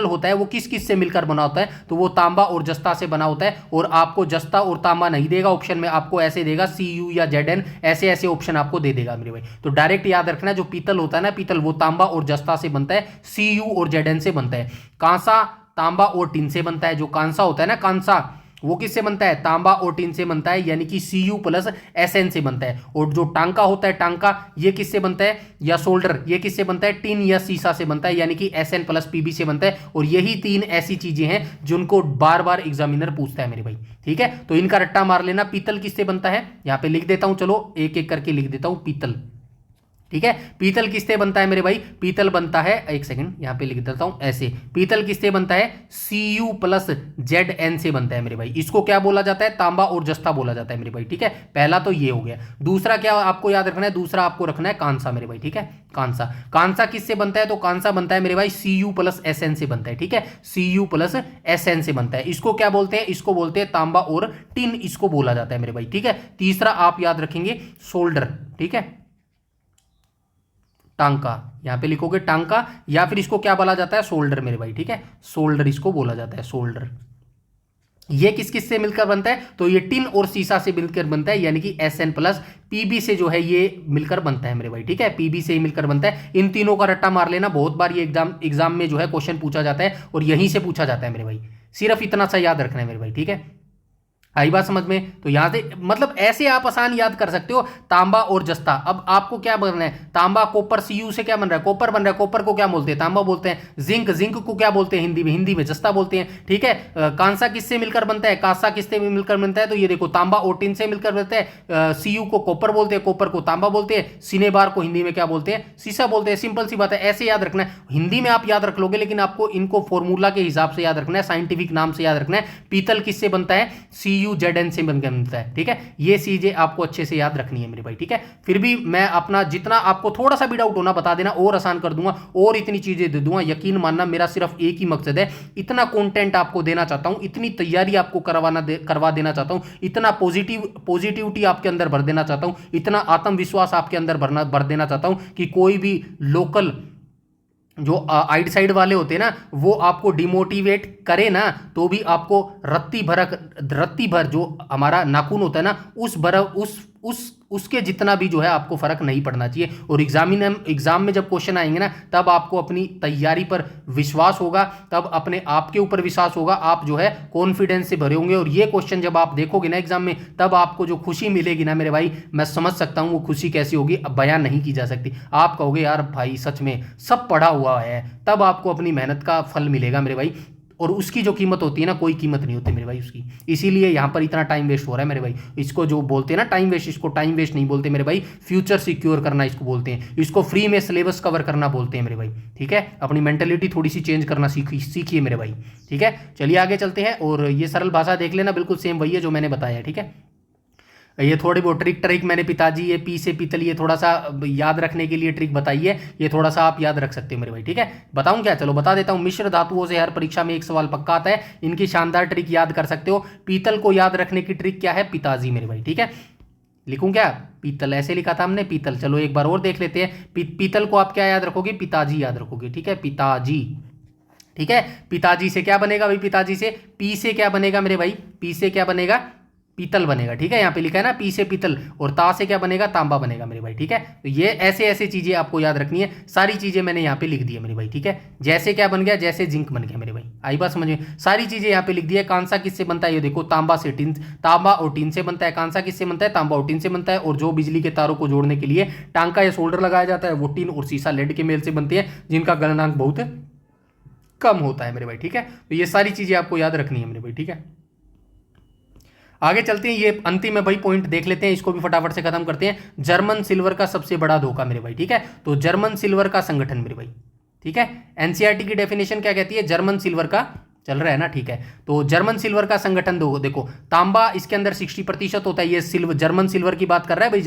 होता है वो किस किस से मिलकर बना होता है, तो वो तांबा और जस्ता से बना होता है। और आपको जस्ता और तांबा नहीं देगा ऑप्शन में, आपको ऐसे देगा Cu या Zn, ऐसे ऐसे ऑप्शन आपको दे देगा मेरे भाई। तो डायरेक्ट याद रखना, जो पीतल होता है ना, पीतल, वो तांबा और जस्ता से बनता है, Cu और Zn से बनता है। कांसा तांबा और टिन से बनता है। जो कांसा होता है ना, कांसा, वो किससे बनता है, तांबा और टिन से बनता है, यानी कि Cu+Sn से बनता है। और जो टांका होता है, टांका, ये किससे बनता है, या सोल्डर, ये किससे बनता है, टिन या सीसा से बनता है, यानी कि Sn+Pb से बनता है। और यही तीन ऐसी चीजें हैं जिनको बार बार एग्जामिनर पूछता है मेरे भाई। ठीक है, तो इनका रट्टा मार लेना। पीतल किससे बनता है, यहां पे लिख देता हूं, चलो एक एक करके लिख देता हूं, पीतल। ठीक है, पीतल किससे बनता है मेरे भाई, पीतल बनता है, एक सेकंड यहां पे लिख देता हूं ऐसे, पीतल किससे बनता है, Cu+Zn से बनता है मेरे भाई। इसको क्या बोला जाता है, तांबा और जस्ता बोला जाता है मेरे भाई। ठीक है, पहला तो ये हो गया। दूसरा क्या आपको याद रखना है, दूसरा आपको रखना है कांसा मेरे भाई। ठीक है, कांसा, कांसा किससे बनता है, तो कांसा बनता है मेरे भाई Cu+Sn से बनता है। ठीक है, Cu+Sn से बनता है। इसको क्या बोलते हैं, इसको बोलते हैं तांबा और टिन, इसको बोला जाता है मेरे भाई। ठीक है, तीसरा आप याद रखेंगे सोल्डर। ठीक है, टांका, यहां पे लिखोगे टांका, या फिर इसको क्या बोला जाता है, सोल्डर मेरे भाई। ठीक है, सोल्डर इसको बोला जाता है, सोल्डर। ये किस किस से मिलकर बनता है, तो ये टिन और सीसा से मिलकर बनता है, यानी कि Sn+Pb से जो है ये मिलकर बनता है मेरे भाई। ठीक है, Pb से ही मिलकर बनता है। इन तीनों का रट्टा मार लेना, बहुत बार ये एग्जाम में जो है क्वेश्चन पूछा जाता है, और यहीं से पूछा जाता है मेरे भाई। सिर्फ इतना सा याद रखना है मेरे भाई। ठीक है, आई बात समझ में, तो यहां से मतलब ऐसे आप आसान याद कर सकते हो, तांबा और जस्ता। अब आपको क्या बनना है, तांबा, कॉपर, Cu से क्या बन रहा है, कॉपर बन रहा है, कॉपर को क्या बोलते हैं, तांबा बोलते हैं। जिंक, जिंक को क्या बोलते हैं, हिंदी में जस्ता बोलते हैं। ठीक है, कांसा किससे मिलकर बनता है, कांसा किससे मिलकर बनता है, तो ये देखो तांबा और टिन से मिलकर बनता है। Cu को कॉपर बोलते हैं, कॉपर को तांबा बोलते हैं, सिनेबार को हिंदी में क्या बोलते हैं, सीसा बोलते हैं। सिंपल सी बात है, ऐसे याद रखना है। हिंदी में आप याद रख लोगे, लेकिन आपको इनको फॉर्मूला के हिसाब से याद रखना है, साइंटिफिक नाम से याद रखना है। पीतल किससे बनता है, Cu+Zn से मिलता है। ठीक है, ये चीजें आपको अच्छे से याद रखनी है मेरे भाई। ठीक है, फिर भी मैं अपना जितना, आपको थोड़ा सा भी डाउट होना बता देना, और आसान कर दूंगा, और इतनी चीजें दे दूंगा। यकीन मानना, मेरा सिर्फ एक ही मकसद है, इतना कंटेंट आपको देना चाहता हूं, इतनी तैयारी आपको करवा देना चाहता हूं, इतना पॉजिटिविटी आपके अंदर भर देना चाहता हूं, इतना आत्मविश्वास आपके अंदर भर देना चाहता हूं कि कोई भी लोकल जो आइड साइड वाले होते हैं ना, वो आपको डिमोटिवेट करे ना, तो भी आपको रत्ती भर जो हमारा नाखून होता है ना, उसके जितना भी जो है आपको फर्क नहीं पड़ना चाहिए। और एग्जाम में जब क्वेश्चन आएंगे ना, तब आपको अपनी तैयारी पर विश्वास होगा, तब अपने आप के ऊपर विश्वास होगा, आप जो है कॉन्फिडेंस से भरे होंगे। और ये क्वेश्चन जब आप देखोगे ना एग्जाम में, तब आपको जो खुशी मिलेगी ना मेरे भाई, मैं समझ सकता हूं वो खुशी कैसी होगी, अब बयान नहीं की जा सकती। आप कहोगे यार भाई सच में सब पढ़ा हुआ है, तब आपको अपनी मेहनत का फल मिलेगा मेरे भाई। और उसकी जो कीमत होती है ना, कोई कीमत नहीं होती मेरे भाई उसकी। इसीलिए यहाँ पर इतना टाइम वेस्ट हो रहा है मेरे भाई। इसको जो बोलते हैं ना टाइम वेस्ट, इसको टाइम वेस्ट नहीं बोलते मेरे भाई, फ्यूचर सिक्योर करना इसको बोलते हैं। इसको फ्री में सिलेबस कवर करना बोलते हैं मेरे भाई। ठीक है, अपनी मेंटेलिटी थोड़ी सी चेंज करना सीखिए मेरे भाई। ठीक है, चलिए आगे चलते हैं। और ये सरल भाषा देख लेना, बिल्कुल सेम वही है जो मैंने बताया। ठीक है, ये थोड़ी बहुत ट्रिक मैंने पिताजी, ये पी से पीतल, ये थोड़ा सा याद रखने के लिए ट्रिक बताई है, ये थोड़ा सा आप याद रख सकते हो मेरे भाई। ठीक है, बताऊं क्या, चलो बता देता हूं। मिश्र धातुओं से हर परीक्षा में एक सवाल पक्का आता है, इनकी शानदार ट्रिक याद कर सकते हो। पीतल को याद रखने की ट्रिक क्या है, पिताजी मेरे भाई। ठीक है, लिखूं क्या, पीतल ऐसे लिखा था हमने, पीतल। चलो एक बार और देख लेते हैं। पीतल को आप क्या याद रखोगे, पिताजी याद रखोगे। ठीक है, पिताजी। ठीक है, पिताजी से क्या बनेगा भाई, पिताजी से पी से क्या बनेगा मेरे भाई, पी से क्या बनेगा, पीतल बनेगा। ठीक है, यहाँ पे लिखा है ना पी से पीतल, और ता से क्या बनेगा, तांबा बनेगा मेरे भाई। ठीक है, तो ये ऐसे ऐसे चीजें आपको याद रखनी है। सारी चीजें मैंने यहाँ पे लिख दी है मेरे भाई। ठीक है, जैसे क्या बन गया, जैसे जिंक बन गया मेरे भाई। आई बात समझ में, सारी चीजें यहाँ पे लिख दी है। कांसा किससे बनता है, ये देखो तांबा से टिन, तांबा और टिन से बनता है। कांसा किससे बनता है, तांबा और टिन से बनता है। और जो बिजली के तारों को जोड़ने के लिए टांका या सोल्डर लगाया जाता है, वो टिन और सीसा लेड के मेल से बनते हैं, जिनका गलनांक बहुत कम होता है मेरे भाई। ठीक है, तो ये सारी चीजें आपको याद रखनी है मेरे भाई। ठीक है, आगे चलते हैं, ये अंतिम है भाई, पॉइंट देख लेते हैं, इसको भी फटाफट से खत्म करते हैं। जर्मन सिल्वर का सबसे बड़ा धोखा मेरे भाई, ठीक है। तो जर्मन सिल्वर का संगठन मेरे भाई, ठीक है। एनसीईआरटी की डेफिनेशन क्या कहती है, जर्मन सिल्वर का, चल रहा है ना, ठीक है। तो जर्मन सिल्वर का संगठन देखो, तांबा इसके अंदर 60% होता है, ये सिल्वर, जर्मन सिल्वर की बात कर रहा है भाई।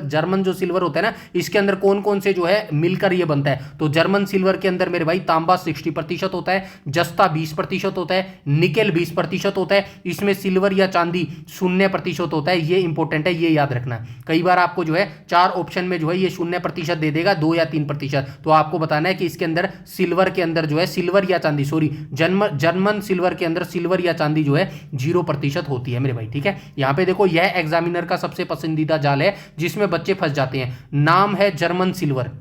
जर्मन जो सिल्वर होता है ना, इसके अंदर कौन कौन से जो है मिलकर ये बनता है, तो जर्मन सिल्वर के अंदर मेरे भाई तांबा 60% होता है, जस्ता 20% होता है, निकेल 20% होता है, इसमें सिल्वर या चांदी 0% होता है। ये इंपॉर्टेंट है, ये याद रखना। कई बार आपको जो है 4 ऑप्शन में जो है ये 0% दे देगा, 2 या 3%, तो आपको बताना है कि इसके अंदर सिल्वर के अंदर जो है सिल्वर या चांदी, सॉरी जर्मन सिल्वर के अंदर सिल्वर या चांदी जो है 0% होती है मेरे भाई, ठीक है। यहां पे देखो, यह एग्जामिनर का सबसे पसंदीदा जाल है जिसमें बच्चे फंस जाते हैं। नाम है जर्मन सिल्वर,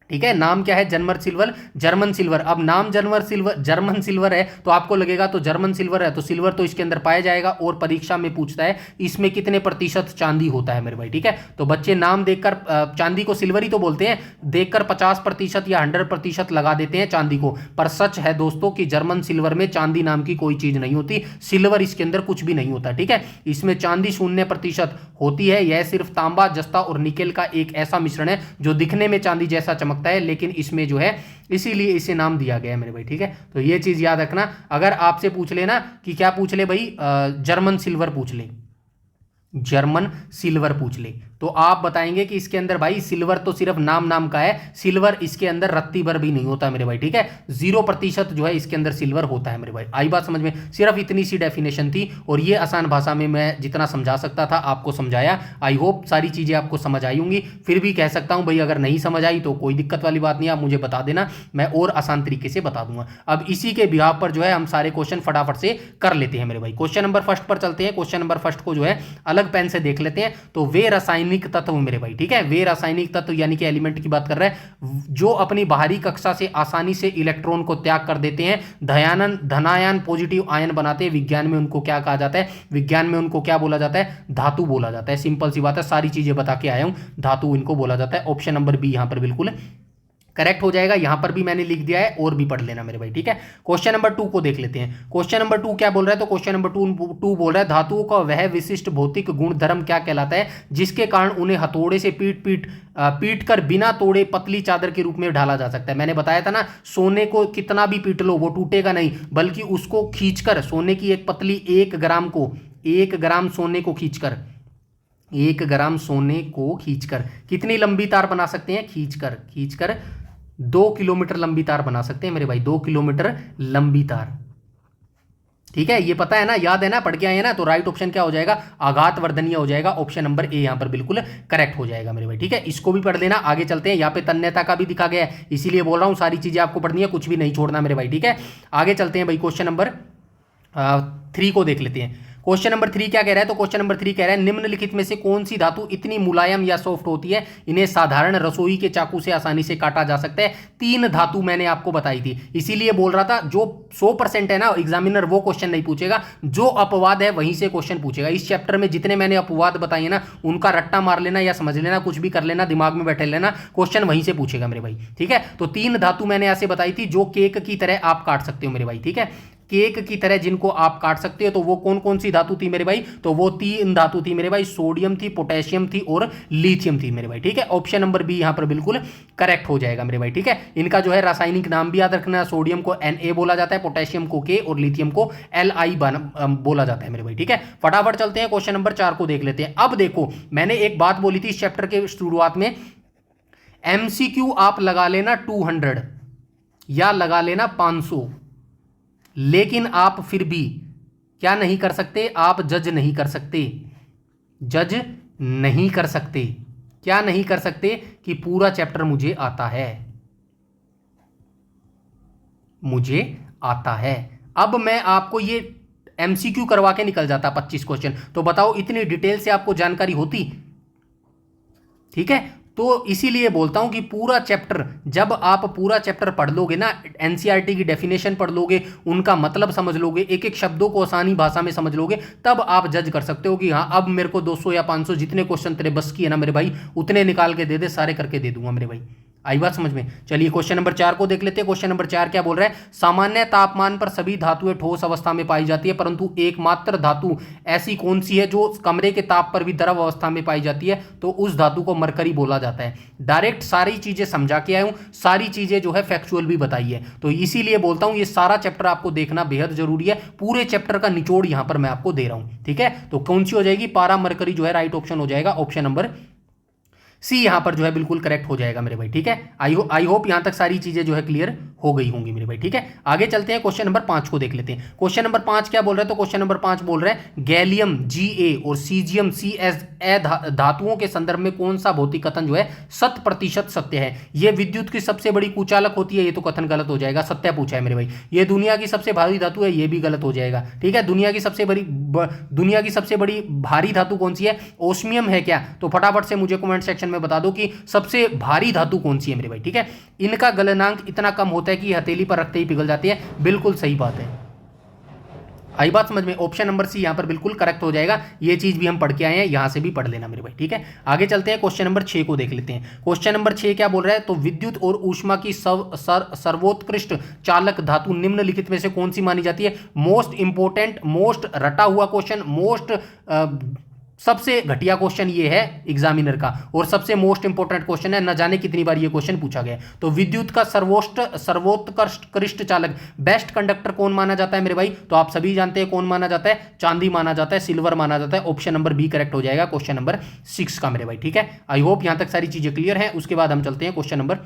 ठीक है। नाम क्या है, जर्मन सिल्वर, जर्मन सिल्वर। अब नाम जर्मन सिल्वर है तो आपको लगेगा तो जर्मन सिल्वर है तो सिल्वर तो इसके अंदर पाया जाएगा, और परीक्षा में पूछता है इसमें कितने प्रतिशत चांदी होता है मेरे भाई, ठीक है। तो बच्चे नाम देखकर चांदी को सिल्वर ही तो बोलते हैं, देखकर 50% या 100% लगा देते हैं चांदी को। पर सच है दोस्तों कि जर्मन सिल्वर में चांदी नाम की कोई चीज नहीं होती, सिल्वर इसके अंदर कुछ भी नहीं होता, ठीक है। इसमें चांदी 0% होती है। यह सिर्फ तांबा, जस्ता और निकेल का एक ऐसा मिश्रण है जो दिखने में चांदी जैसा चमकता है, लेकिन इसमें जो है, इसीलिए इसे नाम दिया गया है मेरे भाई, ठीक है। तो ये चीज याद रखना। अगर आपसे पूछ लेना कि क्या पूछ ले भाई, जर्मन सिल्वर पूछ ले, जर्मन सिल्वर पूछ ले, तो आप बताएंगे कि इसके अंदर भाई सिल्वर तो सिर्फ नाम का है, सिल्वर इसके अंदर रत्ती भर भी नहीं होता मेरे भाई, ठीक है। 0% जो है इसके अंदर सिल्वर होता है मेरे भाई। आई बात समझ में, सिर्फ इतनी सी डेफिनेशन थी, और ये आसान भाषा में मैं जितना समझा सकता था आपको समझाया। आई होप सारी चीजें आपको समझ आई होंगी। फिर भी कह सकता हूं भाई, अगर नहीं समझ आई तो कोई दिक्कत वाली बात नहीं, आप मुझे बता देना, मैं और आसान तरीके से बता दूंगा। अब इसी के बिहाव पर जो है हम सारे क्वेश्चन फटाफट से कर लेते हैं मेरे भाई। क्वेश्चन नंबर फर्स्ट पर चलते हैं। क्वेश्चन नंबर फर्स्ट को जो है अलग पेन से देख लेते हैं। तो वे रासायनिक तत्व मेरे भाई, ठीक है, वे रासायनिक तत्व यानी कि एलिमेंट की बात कर रहे हैं जो अपनी बाहरी कक्षा से आसानी से इलेक्ट्रॉन को त्याग कर देते हैं, धनायन पॉजिटिव आयन बनाते हैं। विज्ञान में उनको क्या कहा जाता है, विज्ञान में उनको क्या बोला जाता है, धातु बोला जाता है। सिंपल सी बात है, सारी चीजें बता के आया हूं, धातु इनको बोला जाता है। ऑप्शन नंबर बी यहां पर बिल्कुल करेक्ट हो जाएगा। यहां पर भी मैंने लिख दिया है, और भी पढ़ लेना मेरे भाई, ठीक है। क्वेश्चन नंबर 2 को देख लेते हैं। क्वेश्चन नंबर 2 क्या बोल रहा है, तो क्वेश्चन नंबर 2 बोल रहा है धातुओं का वह विशिष्ट भौतिक गुण धर्म क्या कहलाता है जिसके कारण उन्हें हथौड़े से पीट कर बिना तोड़े पतली चादर के रूप में ढाला जा सकता है। मैंने बताया था ना, सोने को कितना भी पीट लो वो टूटेगा नहीं, बल्कि उसको खींचकर, सोने की एक पतली 1 ग्राम सोने को खींचकर, 1 ग्राम सोने को खींचकर कितनी लंबी तार बना सकते हैं, खींचकर 2 किलोमीटर लंबी तार बना सकते हैं मेरे भाई, 2 किलोमीटर लंबी तार, ठीक है। ये पता है ना, याद है ना, पढ़ के आए ना। तो राइट ऑप्शन क्या हो जाएगा, आघात वर्धनीय हो जाएगा। ऑप्शन नंबर ए यहां पर बिल्कुल करेक्ट हो जाएगा मेरे भाई, ठीक है। इसको भी पढ़ लेना। आगे चलते हैं, यहां पे तन्यता का भी दिखा गया है, इसीलिए बोल रहा हूं सारी चीजें आपको पढ़नी है, कुछ भी नहीं छोड़ना मेरे भाई, ठीक है। आगे चलते हैं भाई, क्वेश्चन नंबर 3 को देख लेते हैं। क्वेश्चन नंबर 3 क्या कह रहा है, तो क्वेश्चन नंबर 3 कह रहा है निम्नलिखित में से कौन सी धातु इतनी मुलायम या सॉफ्ट होती है इन्हें साधारण रसोई के चाकू से आसानी से काटा जा सकता है। 3 धातु मैंने आपको बताई थी, इसीलिए बोल रहा था जो 100% है ना एग्जामिनर वो क्वेश्चन नहीं पूछेगा, जो अपवाद है वहीं से क्वेश्चन पूछेगा। इस चैप्टर में जितने मैंने अपवाद बताए ना उनका रट्टा मार लेना या समझ लेना, कुछ भी कर लेना, दिमाग में बैठे लेना, क्वेश्चन वहीं से पूछेगा मेरे भाई, ठीक है। तो 3 धातु मैंने ऐसे बताई थी जो केक की तरह आप काट सकते हो मेरे भाई, ठीक है, केक की तरह जिनको आप काट सकते हो। तो वो कौन कौन सी धातु थी मेरे भाई, तो वो 3 धातु थी मेरे भाई, सोडियम थी, पोटेशियम थी और लिथियम थी मेरे भाई, ठीक है। ऑप्शन नंबर बी यहां पर बिल्कुल करेक्ट हो जाएगा मेरे भाई, ठीक है। इनका जो है रासायनिक नाम भी याद रखना, सोडियम को Na बोला जाता है, पोटेशियम को K और लिथियम को Li बोला जाता है मेरे भाई, ठीक है। फटाफट चलते हैं, क्वेश्चन नंबर 4 को देख लेते हैं। अब देखो, मैंने एक बात बोली थी इस चैप्टर के शुरुआत में, MCQ आप लगा लेना 200 या लगा लेना 500, लेकिन आप फिर भी क्या नहीं कर सकते, आप जज नहीं कर सकते, जज नहीं कर सकते, क्या नहीं कर सकते कि पूरा चैप्टर मुझे आता है, मुझे आता है। अब मैं आपको ये MCQ करवा के निकल जाता 25 क्वेश्चन, तो बताओ इतनी डिटेल से आपको जानकारी होती, ठीक है। तो इसीलिए बोलता हूं कि पूरा चैप्टर, जब आप पूरा चैप्टर पढ़ लोगे ना, एनसीईआरटी की डेफिनेशन पढ़ लोगे, उनका मतलब समझ लोगे, एक एक शब्दों को आसानी भाषा में समझ लोगे, तब आप जज कर सकते हो कि हाँ अब मेरे को 200 या 500 जितने क्वेश्चन तेरे बस की है ना मेरे भाई, उतने निकाल के दे दे, सारे करके दे दूंगा मेरे भाई, आई बात समझ में। चलिए क्वेश्चन नंबर 4 को देख लेते हैं। क्वेश्चन नंबर 4 क्या बोल रहा है, सामान्य तापमान पर सभी धातुएं ठोस अवस्था में पाई जाती है, परंतु एकमात्र धातु ऐसी कौन सी है जो कमरे के ताप पर भी द्रव अवस्था में पाई जाती है, तो उस धातु को मरकरी बोला जाता है। डायरेक्ट सारी चीजें समझा के आया हूं, सारी चीजें जो है फैक्चुअल भी बताई है, तो इसीलिए बोलता हूं ये सारा चैप्टर आपको देखना बेहद जरूरी है। पूरे चैप्टर का निचोड़ यहां पर मैं आपको दे रहा हूं, ठीक है। तो कौन सी हो जाएगी, पारा मरकरी जो है राइट ऑप्शन हो जाएगा, ऑप्शन नंबर सी यहां पर जो है बिल्कुल करेक्ट हो जाएगा मेरे भाई, ठीक है। आई होप यहां तक सारी चीजें जो है क्लियर हो गई होंगी मेरे भाई, ठीक है। आगे चलते हैं, क्वेश्चन नंबर 5 को देख लेते हैं। क्वेश्चन नंबर 5 क्या बोल रहा है, तो क्वेश्चन नंबर 5 बोल रहा है गैलियम Ga और सीजियम Cs धातुओं के संदर्भ में कौन सा भौतिक कथन जो है 100% सत्य है। यह विद्युत की सबसे बड़ी कुचालक होती है, ये तो कथन गलत हो जाएगा, सत्य पूछा है मेरे भाई। ये दुनिया की सबसे भारी धातु है, ये भी गलत हो जाएगा, ठीक है। दुनिया की सबसे बड़ी भारी धातु कौन सी है, ओस्मियम है क्या, तो फटाफट से मुझे कमेंट सेक्शन में बता दो कि सबसे भारी धातु कौन सी है मेरे भाई, ठीक है। इनका गलनांक इतना कम होता है कि हथेली पर रखते ही पिघल जाती है, बिल्कुल सही बात है। आई बात समझ में, ऑप्शन नंबर सी यहां पर बिल्कुल करेक्ट हो जाएगा। ये चीज भी हम पढ़ के आए हैं, यहां से भी पढ़ लेना मेरे भाई, ठीक है। आगे चलते हैं, क्वेश्चन नंबर 6 को देख लेते हैं। क्वेश्चन नंबर 6 क्या बोल रहा है, तो विद्युत और ऊष्मा की सर्वोत्कृष्ट चालक धातु निम्नलिखित में से कौन सी मानी जाती है। मोस्ट इंपोर्टेंट, मोस्ट रटा हुआ क्वेश्चन, मोस्ट सबसे घटिया क्वेश्चन ये है एग्जामिनर का, और सबसे मोस्ट इंपोर्टेंट क्वेश्चन है, न जाने कितनी बार ये क्वेश्चन पूछा गया। तो विद्युत का सर्वोत्कृष्ट चालक, बेस्ट कंडक्टर कौन माना जाता है मेरे भाई, तो आप सभी जानते हैं कौन माना जाता है, चांदी माना जाता है, सिल्वर माना जाता है। ऑप्शन नंबर बी करेक्ट हो जाएगा क्वेश्चन नंबर 6 का मेरे भाई, ठीक है। आई होप यहां तक सारी चीजें क्लियर है। उसके बाद हम चलते हैं क्वेश्चन नंबर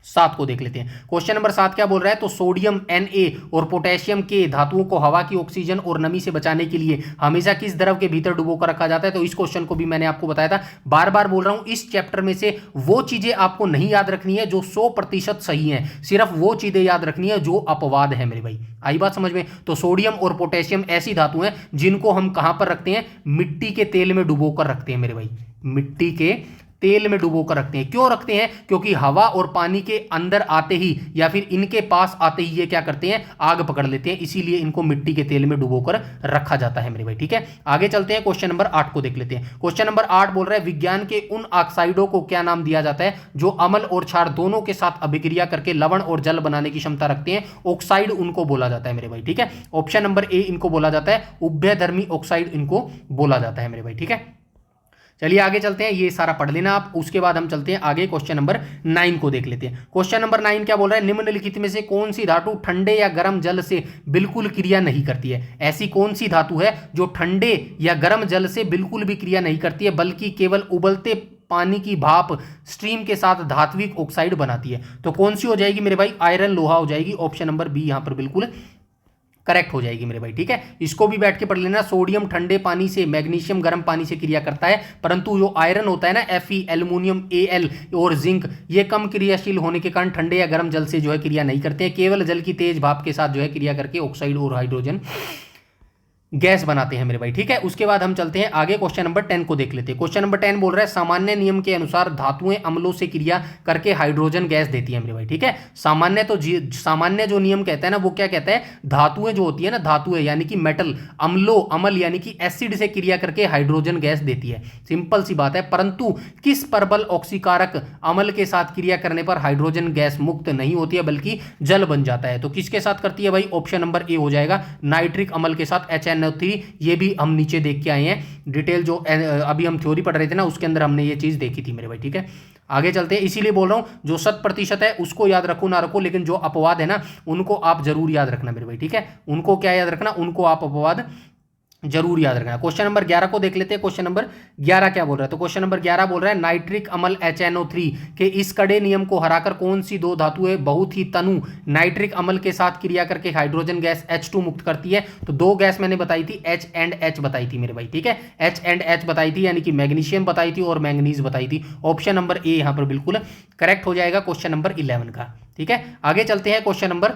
7 को देख लेते हैं। क्वेश्चन नंबर 7 क्या बोल रहा है, तो सोडियम Na और पोटेशियम के धातुओं को हवा की ऑक्सीजन और नमी से बचाने के लिए हमेशा किस द्रव के भीतर डुबो कर रखा जाता है। तो इस क्वेश्चन को भी मैंने आपको बताया था, बार बार बोल रहा हूं, इस चैप्टर में से वो चीजें आपको नहीं याद रखनी है जो 100% सही है, सिर्फ वो चीजें याद रखनी है जो अपवाद है मेरे भाई। आई बात समझ में। तो सोडियम और पोटेशियम ऐसी धातु हैं जिनको हम कहां पर रखते हैं, मिट्टी के तेल में डुबो कर रखते हैं मेरे भाई, मिट्टी के तेल में डुबो कर रखते हैं। क्यों रखते हैं, क्योंकि हवा और पानी के अंदर आते ही या फिर इनके पास आते ही ये क्या करते हैं, आग पकड़ लेते हैं, इसीलिए इनको मिट्टी के तेल में डुबो कर रखा जाता है मेरे भाई, ठीक है। आगे चलते हैं, क्वेश्चन नंबर 8 को देख लेते हैं। क्वेश्चन नंबर 8 बोल रहा है विज्ञान के उन ऑक्साइडों को क्या नाम दिया जाता है जो अम्ल और क्षार दोनों के साथ अभिक्रिया करके लवण और जल बनाने की क्षमता रखते हैं। ऑक्साइड उनको बोला जाता है मेरे भाई, ठीक है। ऑप्शन नंबर ए इनको बोला जाता है उभयधर्मी ऑक्साइड, इनको बोला जाता है मेरे भाई, ठीक है। चलिए आगे चलते हैं, ये सारा पढ़ लेना आप। उसके बाद हम चलते हैं आगे, क्वेश्चन नंबर 9 को देख लेते हैं। क्वेश्चन नंबर 9 क्या बोल रहा है, निम्नलिखित में से कौन सी धातु ठंडे या गर्म जल से बिल्कुल क्रिया नहीं करती है। ऐसी कौन सी धातु है जो ठंडे या गर्म जल से बिल्कुल भी क्रिया नहीं करती है, बल्कि केवल उबलते पानी की भाप स्ट्रीम के साथ धात्विक ऑक्साइड बनाती है। तो कौन सी हो जाएगी मेरे भाई, आयरन लोहा हो जाएगी। ऑप्शन नंबर बी यहां पर बिल्कुल करेक्ट हो जाएगी मेरे भाई, ठीक है। इसको भी बैठ के पढ़ लेना। सोडियम ठंडे पानी से, मैग्नीशियम गर्म पानी से क्रिया करता है, परंतु जो आयरन होता है ना, Fe, एल्यूमिनियम, Al और जिंक, ये कम क्रियाशील होने के कारण ठंडे या गर्म जल से जो है क्रिया नहीं करते हैं, केवल जल की तेज भाप के साथ जो है क्रिया करके ऑक्साइड और हाइड्रोजन गैस बनाते हैं मेरे भाई, ठीक है। उसके बाद हम चलते हैं आगे, क्वेश्चन नंबर 10 को देख लेते हैं। क्वेश्चन नंबर 10 बोल रहा है सामान्य नियम के अनुसार धातुएं अम्लों से क्रिया करके हाइड्रोजन गैस देती है मेरे भाई, ठीक है। सामान्य जो नियम कहता है ना, वो क्या कहता है, धातुएं जो होती है ना, धातुएं यानी कि मेटल, अम्ल यानी कि एसिड से क्रिया करके हाइड्रोजन गैस देती है, सिंपल सी बात है। परंतु किस प्रबल ऑक्सीकारक अम्ल के साथ क्रिया करने पर हाइड्रोजन गैस मुक्त नहीं होती है बल्कि जल बन जाता है। तो किसके साथ करती है भाई, ऑप्शन नंबर ए हो जाएगा, नाइट्रिक अम्ल के साथ, HNO3। ये भी हम नीचे देख के आए हैं डिटेल, जो अभी हम थ्योरी पढ़ रहे थे ना, उसके अंदर हमने ये चीज देखी थी मेरे भाई, ठीक है। आगे चलते हैं, इसीलिए बोल रहा हूं जो 100% है उसको याद रखो ना रखो, लेकिन जो अपवाद है ना उनको आप जरूर याद रखना मेरे भाई, ठीक है। उनको क्या याद रखना, उनको आप अपवाद जरूर याद रखना। क्वेश्चन नंबर 11 को देख लेते हैं। क्वेश्चन नंबर 11 क्या बोल रहा है, तो क्वेश्चन नंबर 11 बोल रहा है नाइट्रिक अम्ल HNO3 के इस कड़े नियम को हराकर कौन सी दो धातुएं बहुत ही तनु नाइट्रिक अम्ल के साथ क्रिया करके हाइड्रोजन गैस H2 मुक्त करती है। तो दो गैस मैंने बताई थी, H एंड H बताई थी मेरे भाई, ठीक है। H एंड H बताई थी, यानी कि मैग्नीशियम बताई थी और मैंगनीज बताई थी। ऑप्शन नंबर ए यहां पर बिल्कुल करेक्ट हो जाएगा क्वेश्चन नंबर 11 का, ठीक है। आगे चलते हैं, क्वेश्चन नंबर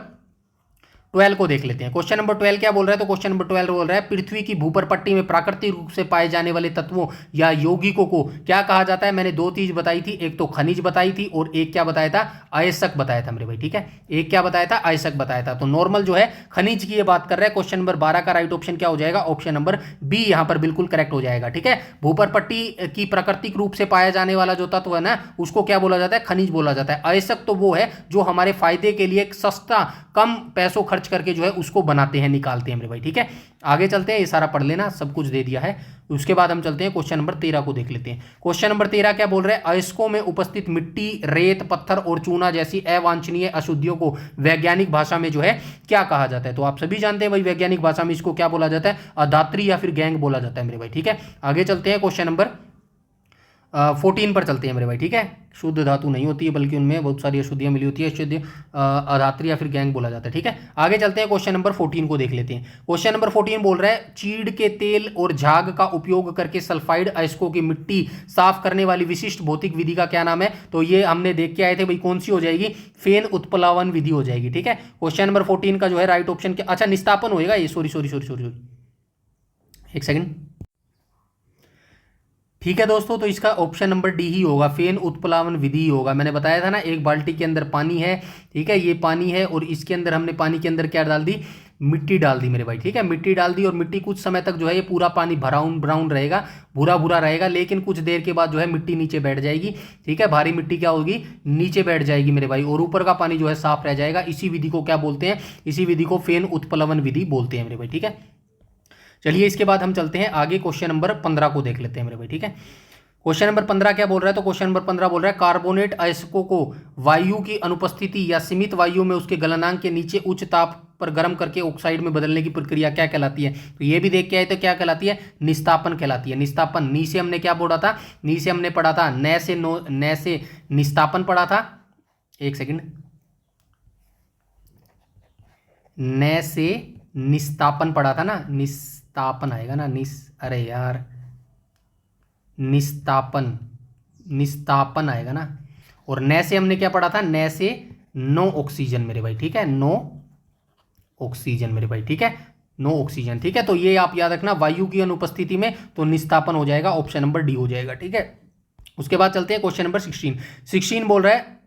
12 को देख लेते हैं। क्वेश्चन नंबर 12 क्या बोल रहा है, तो क्वेश्चन नंबर 12 बोल रहा है पृथ्वी की भूपर पट्टी में प्राकृतिक रूप से पाए जाने वाले तत्वों या यौगिकों को क्या कहा जाता है। मैंने दो चीज बताई थी, एक तो खनिज बताई थी और एक क्या बताया था, अयस्क बताया था मेरे भाई, ठीक है। एक क्या बताया था, अयस्क बताया था। तो नॉर्मल जो है खनिज की ये बात कर रहा है। क्वेश्चन नंबर 12 का राइट ऑप्शन क्या हो जाएगा, ऑप्शन नंबर बी यहां पर बिल्कुल करेक्ट हो जाएगा, ठीक है। भूपर पट्टी की प्राकृतिक रूप से पाया जाने वाला जो तत्व है ना, उसको क्या बोला जाता है, खनिज बोला जाता है। अयस्क तो वो है जो हमारे फायदे के लिए सस्ता कम पैसों खर्च करके जो है उसको बनाते हैं, निकालते हैं मेरे भाई, ठीक है। आगे चलते हैं, ये सारा पढ़ लेना, सब कुछ दे दिया है। उसके बाद हम चलते हैं क्वेश्चन नंबर 13 को देख लेते हैं। क्वेश्चन नंबर 13 क्या बोल रहे हैं, अयस्कों में उपस्थित मिट्टी, रेत, पत्थर और चूना जैसी अवांछनीय अशुद्धियों को वैज्ञानिक भाषा में जो है क्या कहा जाता है। तो आप सभी जानते हैं भाई, वैज्ञानिक भाषा में इसको क्या बोला जाता है, अधात्री या फिर गैंग बोला जाता है मेरे भाई, ठीक है। आगे चलते हैं क्वेश्चन नंबर 14 पर चलते हैं मेरे भाई, ठीक है। शुद्ध धातु नहीं होती है बल्कि उनमें बहुत सारी अशुद्धियां मिली होती है, अशुद्ध अधात्री या फिर गैंग बोला जाता है, ठीक है। आगे चलते हैं, क्वेश्चन नंबर 14 को देख लेते हैं। क्वेश्चन नंबर 14 बोल रहा है चीड़ के तेल और झाग का उपयोग करके सल्फाइड अयस्कों की मिट्टी साफ करने वाली विशिष्ट भौतिक विधि का क्या नाम है। तो ये हमने देख के आए थे भाई, कौन सी हो जाएगी, फेन उत्प्लावन विधि हो जाएगी, ठीक है। क्वेश्चन नंबर 14 का जो है राइट ऑप्शन क्या, अच्छा निस्तापन होएगा ये, सॉरी सॉरी सॉरी सॉरी, एक सेकंड, ठीक है दोस्तों। तो इसका ऑप्शन नंबर डी ही होगा, फेन उत्प्लावन विधि ही होगा। मैंने बताया था ना, एक बाल्टी के अंदर पानी है, ठीक है, ये पानी है और इसके अंदर हमने पानी के अंदर क्या डाल दी, मिट्टी डाल दी मेरे भाई, ठीक है। मिट्टी डाल दी और मिट्टी कुछ समय तक जो है ये पूरा पानी ब्राउन ब्राउन रहेगा, भूरा भूरा रहेगा, लेकिन कुछ देर के बाद जो है मिट्टी नीचे बैठ जाएगी, ठीक है। भारी मिट्टी क्या होगी, नीचे बैठ जाएगी मेरे भाई, और ऊपर का पानी जो है साफ रह जाएगा। इसी विधि को क्या बोलते हैं, इसी विधि को फेन उत्प्लवन विधि बोलते हैं मेरे भाई, ठीक है। चलिए इसके बाद हम चलते हैं आगे, क्वेश्चन नंबर 15 को देख लेते हैं मेरे भाई, ठीक है। क्वेश्चन नंबर 15 क्या बोल रहा है, तो क्वेश्चन नंबर 15 बोल रहा है कार्बोनेट अयस्कों को वायु की अनुपस्थिति या सीमित वायु में उसके गलनांक के नीचे उच्च ताप पर गर्म करके ऑक्साइड में बदलने की प्रक्रिया क्या कहलाती है। तो ये भी देख के आए तो क्या कहलाती है, निस्तापन कहलाती है। निस्तापन, नी से हमने क्या बोला था, नी से हमने पढ़ा था न से नो, न से निस्तापन पढ़ा था, एक सेकंड, न से निस्तापन पढ़ा था ना, निस्तापन आएगा ना, अरे यार निस्तापन, निस्तापन आएगा ना। और न से हमने क्या पढ़ा था, न से नो ऑक्सीजन मेरे भाई, ठीक है, नो ऑक्सीजन मेरे भाई, ठीक है, नो ऑक्सीजन, ठीक है। तो ये आप याद रखना, वायु की अनुपस्थिति में तो निस्तापन हो जाएगा, ऑप्शन नंबर डी हो जाएगा, ठीक है। उसके बाद चलते हैं क्वेश्चन नंबर 16 बोल रहा है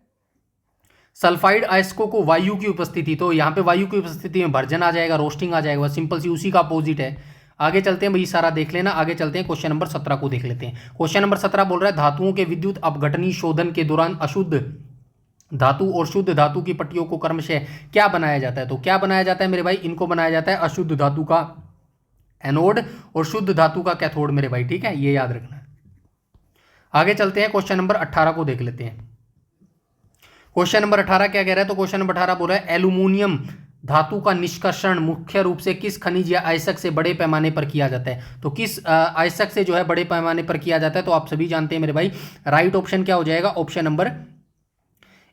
सल्फाइड अयस्कों को वायु की उपस्थिति, तो यहाँ पे वायु की उपस्थिति में भर्जन आ जाएगा, रोस्टिंग आ जाएगा, सिंपल सी उसी का अपोजिट है। आगे चलते हैं भाई, सारा देख लेना। आगे चलते हैं, क्वेश्चन नंबर 17 को देख लेते हैं। क्वेश्चन नंबर 17 बोल रहा है धातुओं के विद्युत अपघटनी शोधन के दौरान अशुद्ध धातु और शुद्ध धातु की पट्टियों को क्रमशः क्या बनाया जाता है। तो क्या बनाया जाता है मेरे भाई, इनको बनाया जाता है अशुद्ध धातु का एनोड और शुद्ध धातु का कैथोड मेरे भाई, ठीक है, ये याद रखना। आगे चलते हैं, क्वेश्चन नंबर 18 को देख लेते हैं। क्वेश्चन नंबर 18 क्या कह रहा है, तो क्वेश्चन नंबर 18 बोल रहा है एल्यूमिनियम धातु का निष्कर्षण मुख्य रूप से किस खनिज या अयस्क से बड़े पैमाने पर किया जाता है। तो किस अयस्क से जो है बड़े पैमाने पर किया जाता है। तो आप सभी जानते हैं मेरे भाई, राइट ऑप्शन क्या हो जाएगा, ऑप्शन नंबर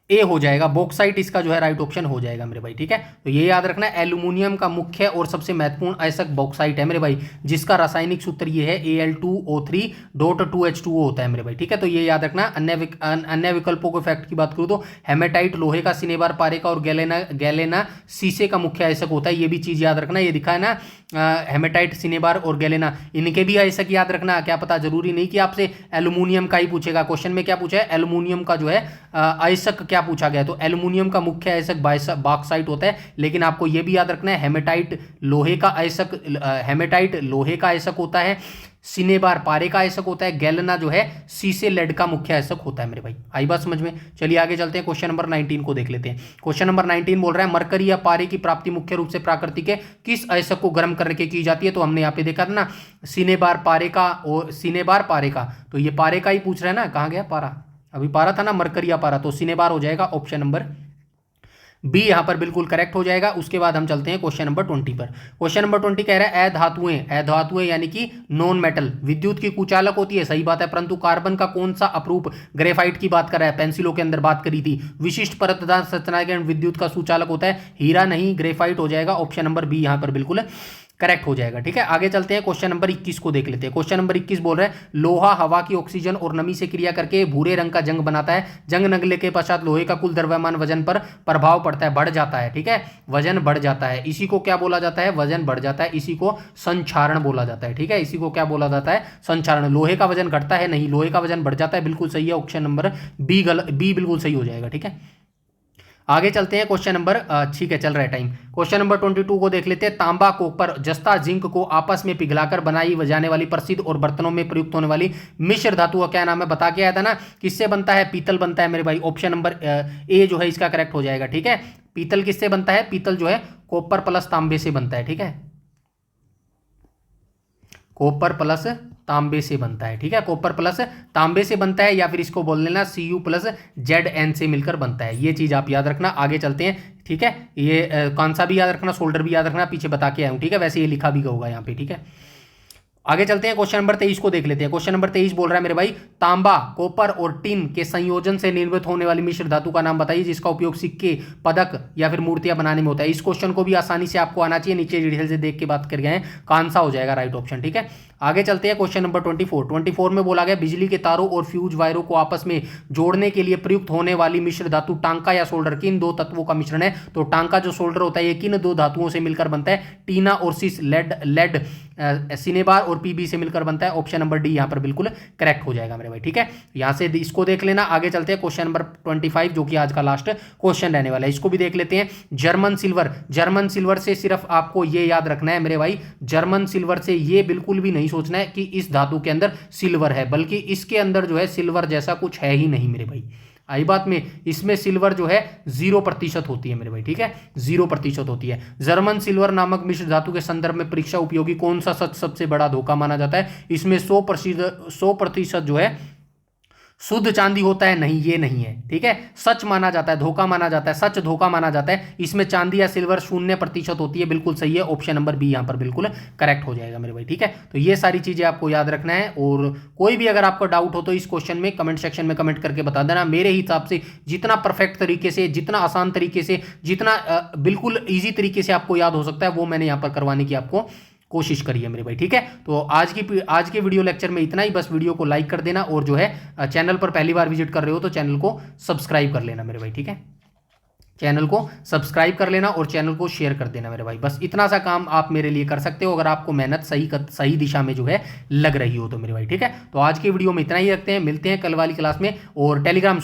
ए हो जाएगा, बॉक्साइट इसका जो है राइट ऑप्शन हो जाएगा मेरे भाई, ठीक है। तो ये याद रखना है, एल्यूमिनियम का मुख्य और सबसे महत्वपूर्ण अयस्क बॉक्साइट है मेरे भाई, जिसका रासायनिक सूत्र ये है Al2O3.2H2O होता है मेरे भाई, ठीक है। तो ये याद रखना। अन्य विकल्पों को फैक्ट की बात करूँ तो हेमेटाइट लोहे का, सिनेबार पारे का और गैलेना शीशे का मुख्य अयस्क होता है। ये भी चीज याद रखना, ये दिखा है ना, हेमेटाइट, सिनेबार और गैलेना, इनके भी अयस्क याद रखना। क्या पता, जरूरी नहीं कि आपसे एल्यूमिनियम का ही पूछेगा। क्वेश्चन में क्या पूछा है, एल्यूमिनियम का जो है अयस्क क्या पूछा गया। तो एल्यूमिनियम का मुख्य अयस्क बॉक्साइट होता है, लेकिन आपको यह भी याद रखना है हेमेटाइट लोहे का अयस्क, हेमेटाइट लोहे का अयस्क होता है, सिनेबार पारे का अयस्क होता है, गैलेना जो है शीशे लेड का मुख्य अयस्क होता है मेरे भाई। आई बात समझ में। चलिए आगे चलते हैं, क्वेश्चन नंबर 19 को देख लेते हैं। क्वेश्चन नंबर 19 बोल रहा है मरकरी या पारे की प्राप्ति मुख्य रूप से प्राकृतिक है किस अयस्क को गर्म करके की जाती है। तो हमने यहाँ पे देखा था ना, सिनेबार पारे का और सिनेबार पारे का, तो ये पारे का ही पूछ रहा है ना, कहाँ गया पारा, अभी पारा था ना, मरकरी या पारा, तो सिनेबार हो जाएगा, ऑप्शन नंबर बी यहां पर बिल्कुल करेक्ट हो जाएगा। उसके बाद हम चलते हैं क्वेश्चन नंबर 20 पर। क्वेश्चन नंबर 20 कह रहा है अधातुएं यानी कि नॉन मेटल विद्युत की कुचालक होती है, सही बात है, परंतु कार्बन का कौन सा अपरूप, ग्रेफाइट की बात कर रहा है, पेंसिलों के अंदर बात करी थी, विशिष्ट परतदान संरचना के विद्युत का सुचालक होता है, हीरा नहीं, ग्रेफाइट हो जाएगा, ऑप्शन नंबर बी यहां पर बिल्कुल करेक्ट हो जाएगा। ठीक है, आगे चलते हैं, क्वेश्चन नंबर 21 को देख लेते हैं। क्वेश्चन नंबर 21 बोल रहे हैं लोहा हवा की ऑक्सीजन और नमी से क्रिया करके भूरे रंग का जंग बनाता है। जंग लगने के पश्चात लोहे का कुल द्रव्यमान वजन पर प्रभाव पड़ता है, बढ़ जाता है। ठीक है, वजन बढ़ जाता है, इसी को क्या बोला जाता है, वजन बढ़ जाता है, इसी को संक्षारण बोला जाता है। ठीक है, इसी को क्या बोला जाता है, संक्षारण। लोहे का वजन घटता है, नहीं, लोहे का वजन बढ़ जाता है, बिल्कुल सही है, ऑप्शन नंबर बी बिल्कुल सही हो जाएगा। ठीक है, आगे चलते हैं, क्वेश्चन नंबर, ठीक है चल रहा है टाइम, क्वेश्चन नंबर 22 को देख लेते हैं। तांबा, कॉपर, जस्ता, जिंक को आपस में पिघलाकर बनाई जाने वाली प्रसिद्ध और बर्तनों में प्रयुक्त होने वाली मिश्र धातु का क्या नाम है, बता के आया था ना, किससे बनता है, पीतल बनता है मेरे भाई। ऑप्शन नंबर ए जो है इसका करेक्ट हो जाएगा। ठीक है, पीतल किससे बनता है, पीतल जो है कॉपर प्लस तांबे से बनता है। ठीक है, कॉपर प्लस तांबे से बनता है। ठीक है, कॉपर प्लस तांबे से बनता है, या फिर इसको बोल लेना Cu प्लस Zn से मिलकर बनता है। ये चीज आप याद रखना। आगे चलते हैं। ठीक है, ये कौन सा भी याद रखना, सोल्डर भी याद रखना, पीछे बता के आया हूं। ठीक है, वैसे ये लिखा भी होगा यहाँ पे। ठीक है, आगे चलते हैं, क्वेश्चन नंबर 23 को देख लेते हैं। क्वेश्चन नंबर 23 बोल रहा है मेरे भाई तांबा, कॉपर और टिन के संयोजन से निर्मित होने वाली मिश्र धातु का नाम बताइए जिसका उपयोग सिक्के, पदक या फिर मूर्तियां बनाने में होता है। इस क्वेश्चन को भी आसानी से आपको आना चाहिए, नीचे डिटेल से देख के बात कर गए हैं, कौन सा हो जाएगा राइट ऑप्शन। ठीक है, आगे चलते हैं, क्वेश्चन नंबर 24 में बोला गया बिजली के तारों और फ्यूज वायरों को आपस में जोड़ने के लिए प्रयुक्त होने वाली मिश्र धातु टांका या सोल्डर किन दो तत्वों का मिश्रण है। तो टांका जो सोल्डर होता है ये किन दो धातुओं से मिलकर बनता है, टीना और सिस, लेड सिनेबार और पीबी से मिलकर बनता है। ऑप्शन नंबर डी यहाँ पर बिल्कुल करेक्ट हो जाएगा मेरे भाई। ठीक है, यहां से इसको देख लेना। आगे चलते हैं, क्वेश्चन नंबर 25 जो कि आज का लास्ट क्वेश्चन रहने वाला है, इसको भी देख लेते हैं। जर्मन सिल्वर, जर्मन सिल्वर से सिर्फ आपको ये याद रखना है मेरे भाई, जर्मन सिल्वर से ये बिल्कुल भी नहीं सोचना है कि इस धातु के अंदर सिल्वर है, बल्कि इसके अंदर जो है सिल्वर जैसा कुछ है ही नहीं मेरे भाई। आई बात में, इसमें सिल्वर जो है 0% होती है मेरे भाई। ठीक है, 0% होती है। जर्मन सिल्वर नामक मिश्र धातु के संदर्भ में परीक्षा उपयोगी कौन सा सच सबसे बड़ा धोखा माना जाता है। इसमें 100% जो है शुद्ध चांदी होता है, नहीं ये नहीं है। ठीक है, सच माना जाता है, धोखा माना जाता है, सच धोखा माना जाता है। इसमें चांदी या सिल्वर 0% होती है, बिल्कुल सही है, ऑप्शन नंबर बी यहां पर बिल्कुल करेक्ट हो जाएगा मेरे भाई। ठीक है, तो ये सारी चीजें आपको याद रखना है, और कोई भी अगर आपको डाउट हो तो इस क्वेश्चन में कमेंट सेक्शन में कमेंट करके बता देना। मेरे हिसाब से जितना परफेक्ट तरीके से, जितना आसान तरीके से, जितना बिल्कुल ईजी तरीके से आपको याद हो सकता है वो मैंने यहां पर करवाने की आपको कोशिश करिए मेरे भाई। ठीक है, तो आज के वीडियो लेक्चर में इतना ही। बस वीडियो को लाइक कर देना, और जो है चैनल पर पहली बार विजिट कर रहे हो तो चैनल को सब्सक्राइब कर लेना मेरे भाई। ठीक है, चैनल को सब्सक्राइब कर लेना और चैनल को शेयर कर देना मेरे भाई। बस इतना सा काम आप मेरे लिए कर सकते हो, अगर आपको मेहनत सही दिशा में जो है लग रही हो तो मेरे भाई। ठीक है, तो आज के वीडियो में इतना ही रखते हैं, मिलते हैं कल वाली क्लास में। और टेलीग्राम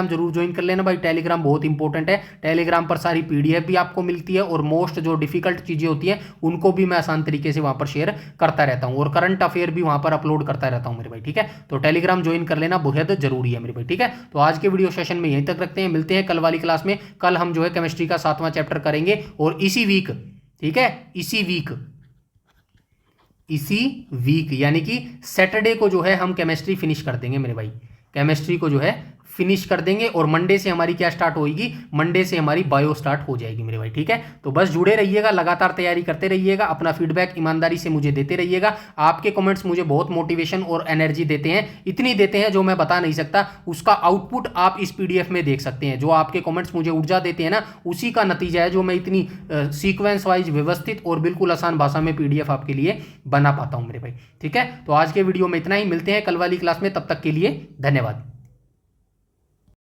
जरूर ज्वाइन कर लेना भाई, टेलीग्राम बहुत इंपॉर्टेंट है। टेलीग्राम पर सारी PDF भी आपको मिलती है, और मोस्ट जो डिफिकल्ट चीजें होती हैं उनको भी मैं आसान तरीके से वहां पर शेयर करता रहता हूँ, और करंट अफेयर भी वहां पर अपलोड करता रहता हूँ मेरे भाई। ठीक है, तो टेलीग्राम ज्वाइन कर लेना, बहुत जरूरी है मेरे भाई। ठीक है, तो आज के वीडियो सेशन में यहीं तक रखते हैं, मिलते हैं कल वाली क्लास में। कल हम जो है केमिस्ट्री का 7वां चैप्टर करेंगे, और इसी वीक, ठीक है, इसी वीक यानी कि सैटरडे को जो है हम केमिस्ट्री फिनिश कर देंगे मेरे भाई। केमिस्ट्री को जो है फिनिश कर देंगे, और मंडे से हमारी क्या स्टार्ट होगी, मंडे से हमारी बायो स्टार्ट हो जाएगी मेरे भाई। ठीक है, तो बस जुड़े रहिएगा, लगातार तैयारी करते रहिएगा, अपना फीडबैक ईमानदारी से मुझे देते रहिएगा। आपके कमेंट्स मुझे बहुत मोटिवेशन और एनर्जी देते हैं, इतनी देते हैं जो मैं बता नहीं सकता। उसका आउटपुट आप इस PDF में देख सकते हैं। जो आपके कमेंट्स मुझे ऊर्जा देते हैं ना, उसी का नतीजा है जो मैं इतनी सीक्वेंस वाइज व्यवस्थित और बिल्कुल आसान भाषा में PDF आपके लिए बना पाता हूं मेरे भाई। ठीक है, तो आज के वीडियो में इतना ही, मिलते हैं कल वाली क्लास में, तब तक के लिए धन्यवाद।